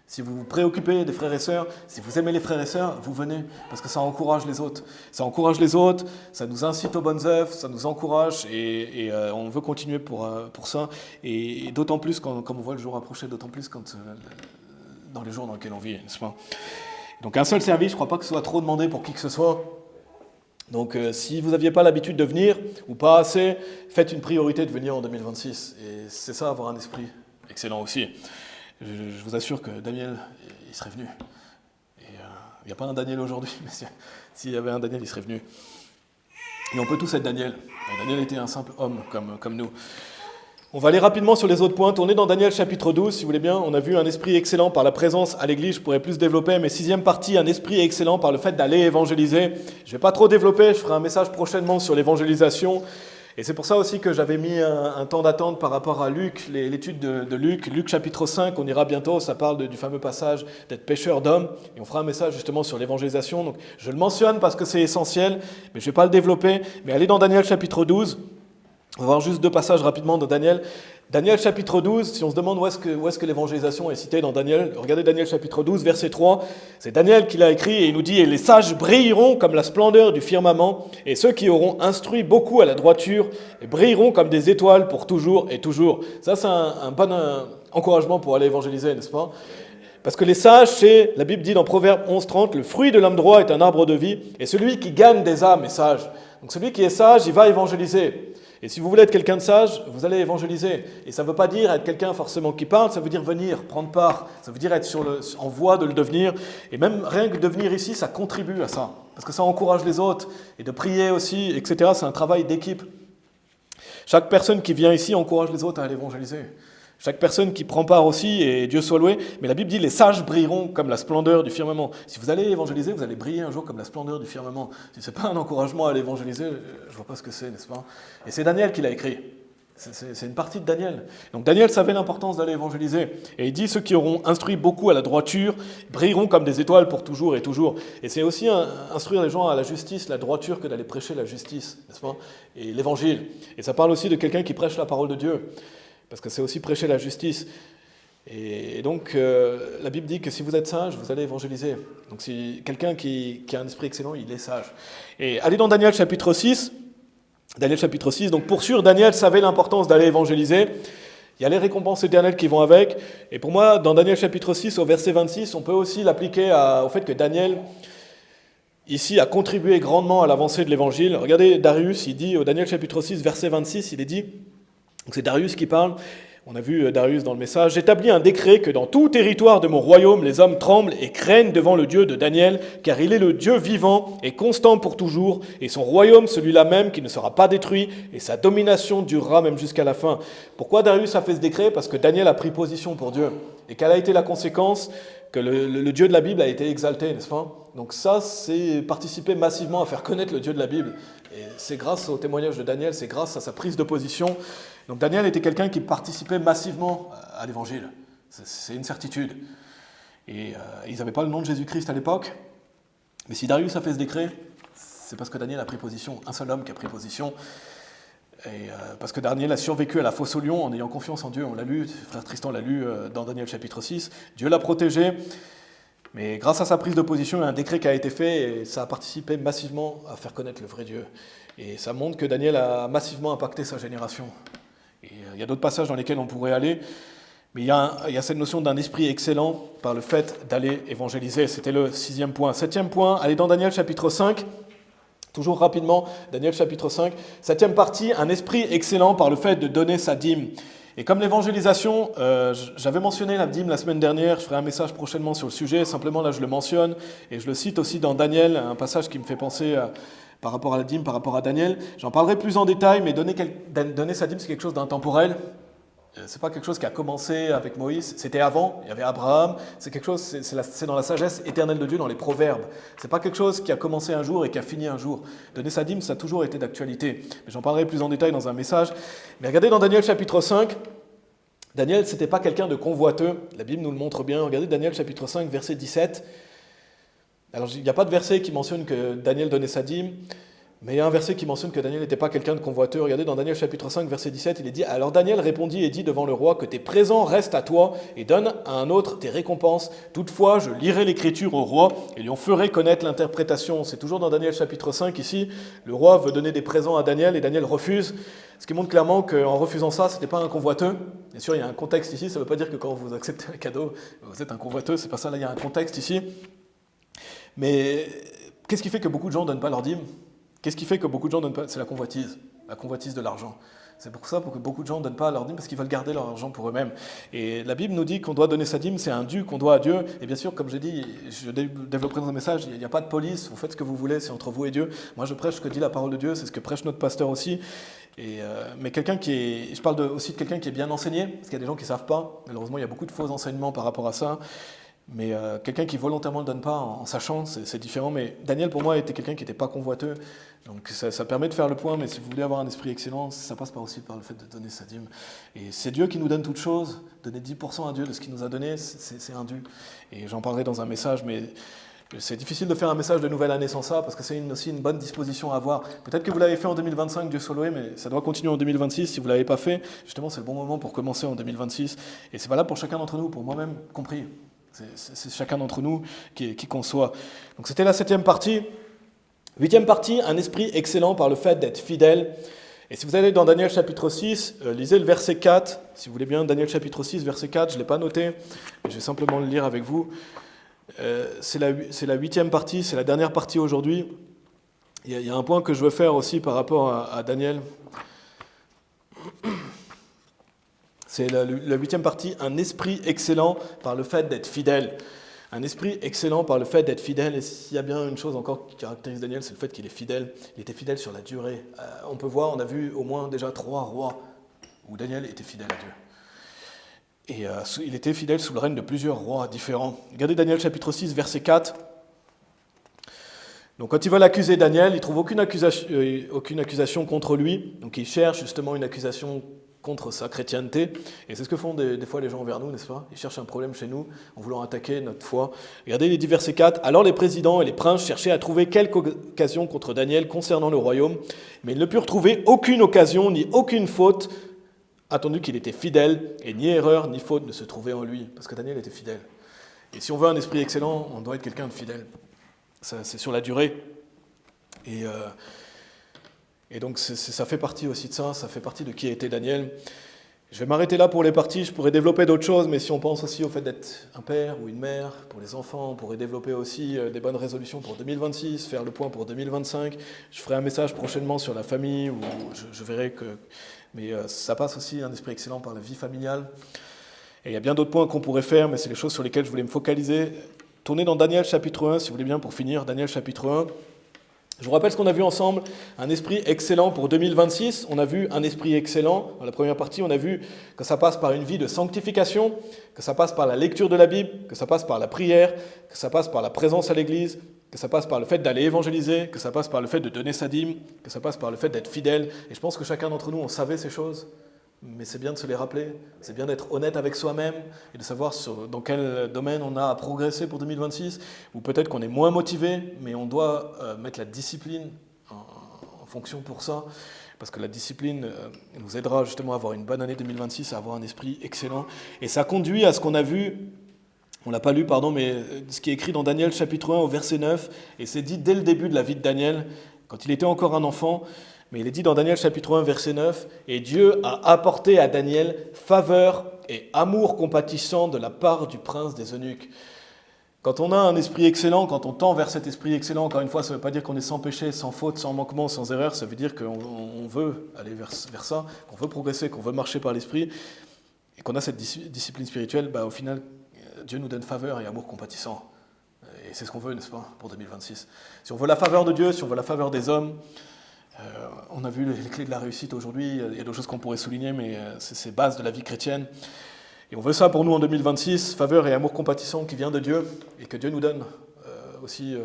Si vous vous préoccupez des frères et sœurs, si vous aimez les frères et sœurs, vous venez, parce que ça encourage les autres. Ça encourage les autres, ça nous incite aux bonnes œuvres, ça nous encourage, et on veut continuer pour ça. Et d'autant plus, comme on voit le jour approcher, d'autant plus dans les jours dans lesquels on vit, n'est-ce pas? Donc un seul service, je ne crois pas que ce soit trop demandé pour qui que ce soit. Donc si vous n'aviez pas l'habitude de venir, ou pas assez, faites une priorité de venir en 2026. Et c'est ça, avoir un esprit excellent aussi. Je vous assure que Daniel, il serait venu. Et il n'y a pas un Daniel aujourd'hui, mais s'il y avait un Daniel, il serait venu. Et on peut tous être Daniel. Et Daniel était un simple homme comme nous. On va aller rapidement sur les autres points. Tournez dans Daniel chapitre 12, si vous voulez bien. On a vu un esprit excellent par la présence à l'église. Je pourrais plus développer, mais 6e partie, un esprit excellent par le fait d'aller évangéliser. Je ne vais pas trop développer, je ferai un message prochainement sur l'évangélisation. Et c'est pour ça aussi que j'avais mis un temps d'attente par rapport à Luc, l'étude de Luc. Luc chapitre 5, on ira bientôt, ça parle du fameux passage d'être pêcheur d'hommes. Et on fera un message justement sur l'évangélisation. Donc je le mentionne parce que c'est essentiel, mais je ne vais pas le développer. Mais allez dans Daniel chapitre 12. On va voir juste 2 passages rapidement dans Daniel. Daniel chapitre 12, si on se demande où est-ce que l'évangélisation est citée dans Daniel, regardez Daniel chapitre 12, verset 3. C'est Daniel qui l'a écrit et il nous dit « Et les sages brilleront comme la splendeur du firmament, et ceux qui auront instruit beaucoup à la droiture et brilleront comme des étoiles pour toujours et toujours. » Ça, c'est un bon encouragement pour aller évangéliser, n'est-ce pas? Parce que les sages, c'est, la Bible dit dans Proverbe 11.30, « Le fruit de l'homme droit est un arbre de vie, et celui qui gagne des âmes est sage. » Donc celui qui est sage, il va évangéliser. Et si vous voulez être quelqu'un de sage, vous allez évangéliser. Et ça ne veut pas dire être quelqu'un forcément qui parle, ça veut dire venir, prendre part. Ça veut dire être en voie de le devenir. Et même rien que devenir ici, ça contribue à ça. Parce que ça encourage les autres. Et de prier aussi, etc. C'est un travail d'équipe. Chaque personne qui vient ici encourage les autres à aller évangéliser. Chaque personne qui prend part aussi, et Dieu soit loué, mais la Bible dit « Les sages brilleront comme la splendeur du firmament ». Si vous allez évangéliser, vous allez briller un jour comme la splendeur du firmament. Si ce n'est pas un encouragement à aller évangéliser, je ne vois pas ce que c'est, n'est-ce pas? Et c'est Daniel qui l'a écrit. C'est une partie de Daniel. Donc Daniel savait l'importance d'aller évangéliser. Et il dit « Ceux qui auront instruit beaucoup à la droiture brilleront comme des étoiles pour toujours et toujours ». Et c'est aussi instruire les gens à la justice, la droiture, que d'aller prêcher la justice, n'est-ce pas? Et l'évangile. Et ça parle aussi de quelqu'un qui prêche la parole de Dieu. Parce que c'est aussi prêcher la justice. Et donc, la Bible dit que si vous êtes sage, vous allez évangéliser. Donc, si quelqu'un qui a un esprit excellent, il est sage. Et allez dans Daniel chapitre 6. Daniel chapitre 6. Donc, pour sûr, Daniel savait l'importance d'aller évangéliser. Il y a les récompenses éternelles qui vont avec. Et pour moi, dans Daniel chapitre 6, au verset 26, on peut aussi l'appliquer au fait que Daniel, ici, a contribué grandement à l'avancée de l'évangile. Regardez Darius, il dit, au Daniel chapitre 6, verset 26, il est dit... Donc c'est Darius qui parle, on a vu Darius dans le message. « J'établis un décret que dans tout territoire de mon royaume, les hommes tremblent et craignent devant le Dieu de Daniel, car il est le Dieu vivant et constant pour toujours, et son royaume, celui-là même, qui ne sera pas détruit, et sa domination durera même jusqu'à la fin. » Pourquoi Darius a fait ce décret? Parce que Daniel a pris position pour Dieu. Et quelle a été la conséquence? Que le Dieu de la Bible a été exalté, n'est-ce pas? Donc ça, c'est participer massivement à faire connaître le Dieu de la Bible. Et c'est grâce au témoignage de Daniel, c'est grâce à sa prise de position. Donc Daniel était quelqu'un qui participait massivement à l'évangile. C'est une certitude. Et ils n'avaient pas le nom de Jésus-Christ à l'époque. Mais si Darius a fait ce décret, c'est parce que Daniel a pris position. Un seul homme qui a pris position. Et parce que Daniel a survécu à la fosse au lion en ayant confiance en Dieu. On l'a lu, frère Tristan l'a lu dans Daniel chapitre 6. Dieu l'a protégé. Mais grâce à sa prise de position, il y a un décret qui a été fait et ça a participé massivement à faire connaître le vrai Dieu. Et ça montre que Daniel a massivement impacté sa génération. Et il y a d'autres passages dans lesquels on pourrait aller, mais il y a cette notion d'un esprit excellent par le fait d'aller évangéliser. C'était le 6e point. 7e point, allez dans Daniel chapitre 5. Toujours rapidement, Daniel chapitre 5. 7e partie, un esprit excellent par le fait de donner sa dîme. Et comme l'évangélisation, j'avais mentionné la dîme la semaine dernière, je ferai un message prochainement sur le sujet, simplement là je le mentionne, et je le cite aussi dans Daniel, un passage qui me fait penser par rapport à la dîme, par rapport à Daniel. J'en parlerai plus en détail, mais donner sa dîme, c'est quelque chose d'intemporel. C'est pas quelque chose qui a commencé avec Moïse, c'était avant, il y avait Abraham, c'est quelque chose, c'est dans la sagesse éternelle de Dieu, dans les proverbes. C'est pas quelque chose qui a commencé un jour et qui a fini un jour. Donner sa dîme, ça a toujours été d'actualité. Mais j'en parlerai plus en détail dans un message. Mais regardez dans Daniel chapitre 5, Daniel, c'était pas quelqu'un de convoiteux, la Bible nous le montre bien. Regardez Daniel chapitre 5, verset 17. Alors il n'y a pas de verset qui mentionne que Daniel donnait sa dîme, Mais il y a un verset qui mentionne que Daniel n'était pas quelqu'un de convoiteux. Regardez, dans Daniel chapitre 5, verset 17, il est dit « Alors Daniel répondit et dit devant le roi que tes présents restent à toi et donne à un autre tes récompenses. Toutefois, je lirai l'écriture au roi et lui en ferai connaître l'interprétation. » C'est toujours dans Daniel chapitre 5 ici. Le roi veut donner des présents à Daniel et Daniel refuse. Ce qui montre clairement qu'en refusant ça, ce n'était pas un convoiteux. Bien sûr, il y a un contexte ici. Ça ne veut pas dire que quand vous acceptez un cadeau, vous êtes un convoiteux. C'est pas ça, là, il y a un contexte ici. Mais qu'est-ce qui fait que beaucoup de gens ne donnent pas leur dîme ? Qu'est-ce qui fait que beaucoup de gens ne donnent pas ? C'est la convoitise de l'argent. C'est pour ça que beaucoup de gens ne donnent pas leur dîme, parce qu'ils veulent garder leur argent pour eux-mêmes. Et la Bible nous dit qu'on doit donner sa dîme, c'est un dû qu'on doit à Dieu. Et bien sûr, comme j'ai dit, je développerai dans un message, il n'y a pas de police, vous faites ce que vous voulez, c'est entre vous et Dieu. Moi, je prêche ce que dit la parole de Dieu, c'est ce que prêche notre pasteur aussi. Mais quelqu'un qui est... Je parle aussi de quelqu'un qui est bien enseigné, parce qu'il y a des gens qui ne savent pas. Malheureusement, il y a beaucoup de faux enseignements par rapport à ça. Mais quelqu'un qui volontairement ne le donne pas en sachant, c'est différent. Mais Daniel, pour moi, était quelqu'un qui n'était pas convoiteux. Donc ça permet de faire le point, mais si vous voulez avoir un esprit excellent, ça passe aussi par le fait de donner sa dîme. Et c'est Dieu qui nous donne toutes choses. Donner 10% à Dieu de ce qu'il nous a donné, c'est un dû. Et j'en parlerai dans un message, mais c'est difficile de faire un message de nouvelle année sans ça, parce que c'est aussi une bonne disposition à avoir. Peut-être que vous l'avez fait en 2025, Dieu soit loué, mais ça doit continuer en 2026. Si vous ne l'avez pas fait, justement, c'est le bon moment pour commencer en 2026. Et c'est valable pour chacun d'entre nous, pour moi-même compris. C'est chacun d'entre nous qui conçoit. Donc c'était la 7e partie. 8e partie, un esprit excellent par le fait d'être fidèle. Et si vous allez dans Daniel chapitre 6, lisez le verset 4. Si vous voulez bien, Daniel chapitre 6, verset 4, je ne l'ai pas noté, je vais simplement le lire avec vous. C'est la 8e partie, c'est la dernière partie aujourd'hui. Il y a un point que je veux faire aussi par rapport à Daniel. C'est la 8e partie, un esprit excellent par le fait d'être fidèle. Un esprit excellent par le fait d'être fidèle. Et s'il y a bien une chose encore qui caractérise Daniel, c'est le fait qu'il est fidèle. Il était fidèle sur la durée. On peut voir, on a vu au moins déjà 3 rois où Daniel était fidèle à Dieu. Et il était fidèle sous le règne de plusieurs rois différents. Regardez Daniel chapitre 6, verset 4. Donc quand ils veulent accuser Daniel, ils ne trouvent aucune accusation contre lui. Donc ils cherchent justement une accusation contre sa chrétienté. Et c'est ce que font des fois les gens envers nous, n'est-ce pas ? Ils cherchent un problème chez nous en voulant attaquer notre foi. Regardez les dit verset 4. « Alors les présidents et les princes cherchaient à trouver quelque occasion contre Daniel concernant le royaume, mais ils ne purent trouver aucune occasion ni aucune faute, attendu qu'il était fidèle, et ni erreur ni faute ne se trouvait en lui. » Parce que Daniel était fidèle. Et si on veut un esprit excellent, on doit être quelqu'un de fidèle. Ça, c'est sur la durée. Et donc ça fait partie aussi de ça fait partie de qui a été Daniel. Je vais m'arrêter là pour les parties, je pourrais développer d'autres choses, mais si on pense aussi au fait d'être un père ou une mère pour les enfants, on pourrait développer aussi des bonnes résolutions pour 2026, faire le point pour 2025. Je ferai un message prochainement sur la famille, où je verrai que... Mais ça passe aussi un esprit excellent par la vie familiale. Et il y a bien d'autres points qu'on pourrait faire, mais c'est les choses sur lesquelles je voulais me focaliser. Tournez dans Daniel chapitre 1, si vous voulez bien, pour finir, Daniel chapitre 1. Je vous rappelle ce qu'on a vu ensemble, un esprit excellent pour 2026. On a vu un esprit excellent. Dans la première partie, on a vu que ça passe par une vie de sanctification, que ça passe par la lecture de la Bible, que ça passe par la prière, que ça passe par la présence à l'église, que ça passe par le fait d'aller évangéliser, que ça passe par le fait de donner sa dîme, que ça passe par le fait d'être fidèle. Et je pense que chacun d'entre nous, on savait ces choses. Mais c'est bien de se les rappeler, c'est bien d'être honnête avec soi-même et de savoir dans quel domaine on a à progresser pour 2026, ou peut-être qu'on est moins motivé, mais on doit mettre la discipline en fonction pour ça, parce que la discipline nous aidera justement à avoir une bonne année 2026, à avoir un esprit excellent. Et ça conduit à ce qu'on a vu, on ne l'a pas lu, pardon, mais ce qui est écrit dans Daniel chapitre 1 au verset 9, et c'est dit dès le début de la vie de Daniel, quand il était encore un enfant. Mais il est dit dans Daniel chapitre 1, verset 9, « Et Dieu a apporté à Daniel faveur et amour compatissant de la part du prince des eunuques. » Quand on a un esprit excellent, quand on tend vers cet esprit excellent, encore une fois, ça ne veut pas dire qu'on est sans péché, sans faute, sans manquement, sans erreur, ça veut dire qu'on veut aller vers ça, qu'on veut progresser, qu'on veut marcher par l'esprit, et qu'on a cette discipline spirituelle, au final, Dieu nous donne faveur et amour compatissant. Et c'est ce qu'on veut, n'est-ce pas, pour 2026. Si on veut la faveur de Dieu, si on veut la faveur des hommes, on a vu les clés de la réussite aujourd'hui, il y a d'autres choses qu'on pourrait souligner, mais c'est ces bases de la vie chrétienne. Et on veut ça pour nous en 2026, faveur et amour compatissant qui vient de Dieu, et que Dieu nous donne aussi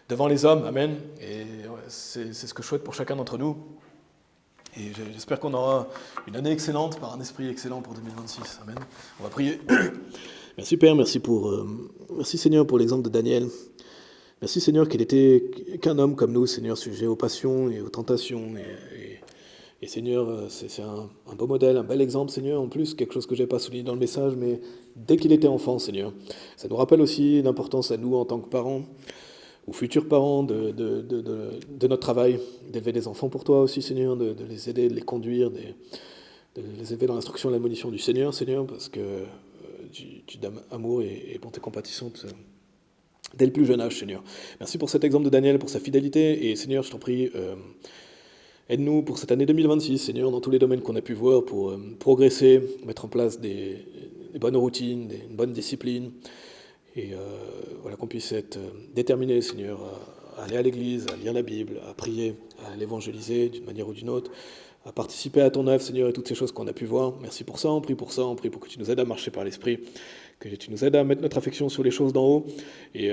devant les hommes, amen. Et c'est ce que je souhaite pour chacun d'entre nous. Et j'espère qu'on aura une année excellente par un esprit excellent pour 2026, amen. On va prier. Merci Père, merci Seigneur pour l'exemple de Daniel. Merci Seigneur qu'il était qu'un homme comme nous, Seigneur, sujet aux passions et aux tentations. Et Seigneur, c'est un beau modèle, un bel exemple, Seigneur, en plus, quelque chose que je n'ai pas souligné dans le message, mais dès qu'il était enfant, Seigneur, ça nous rappelle aussi l'importance à nous en tant que parents, ou futurs parents, de notre travail, d'élever des enfants pour toi aussi, Seigneur, de les aider, de les conduire, de les élever dans l'instruction et l'admonition du Seigneur, Seigneur, parce que tu donnes amour et bonté compatissante dès le plus jeune âge, Seigneur. Merci pour cet exemple de Daniel, pour sa fidélité, et Seigneur, je t'en prie, aide-nous pour cette année 2026, Seigneur, dans tous les domaines qu'on a pu voir, pour progresser, mettre en place des bonnes routines, une bonne discipline, et voilà, qu'on puisse être déterminé, Seigneur, à aller à l'église, à lire la Bible, à prier, à l'évangéliser d'une manière ou d'une autre, à participer à ton œuvre, Seigneur, et toutes ces choses qu'on a pu voir. Merci pour ça, on prie pour ça, on prie pour que tu nous aides à marcher par l'Esprit, que tu nous aides à mettre notre affection sur les choses d'en haut, et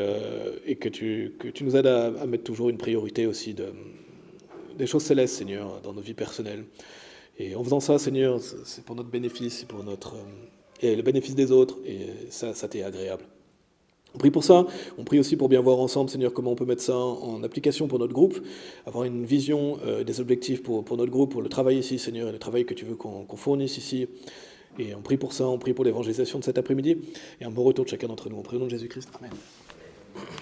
que tu nous aides à mettre toujours une priorité aussi des choses célestes, Seigneur, dans nos vies personnelles. Et en faisant ça, Seigneur, c'est pour notre bénéfice, c'est pour et le bénéfice des autres, et ça t'est agréable. On prie pour ça, on prie aussi pour bien voir ensemble, Seigneur, comment on peut mettre ça en application pour notre groupe, avoir une vision des objectifs pour notre groupe, pour le travail ici, Seigneur, et le travail que tu veux qu'on fournisse ici. Et on prie pour ça, on prie pour l'évangélisation de cet après-midi, et un bon retour de chacun d'entre nous. En prénom de Jésus-Christ. Amen.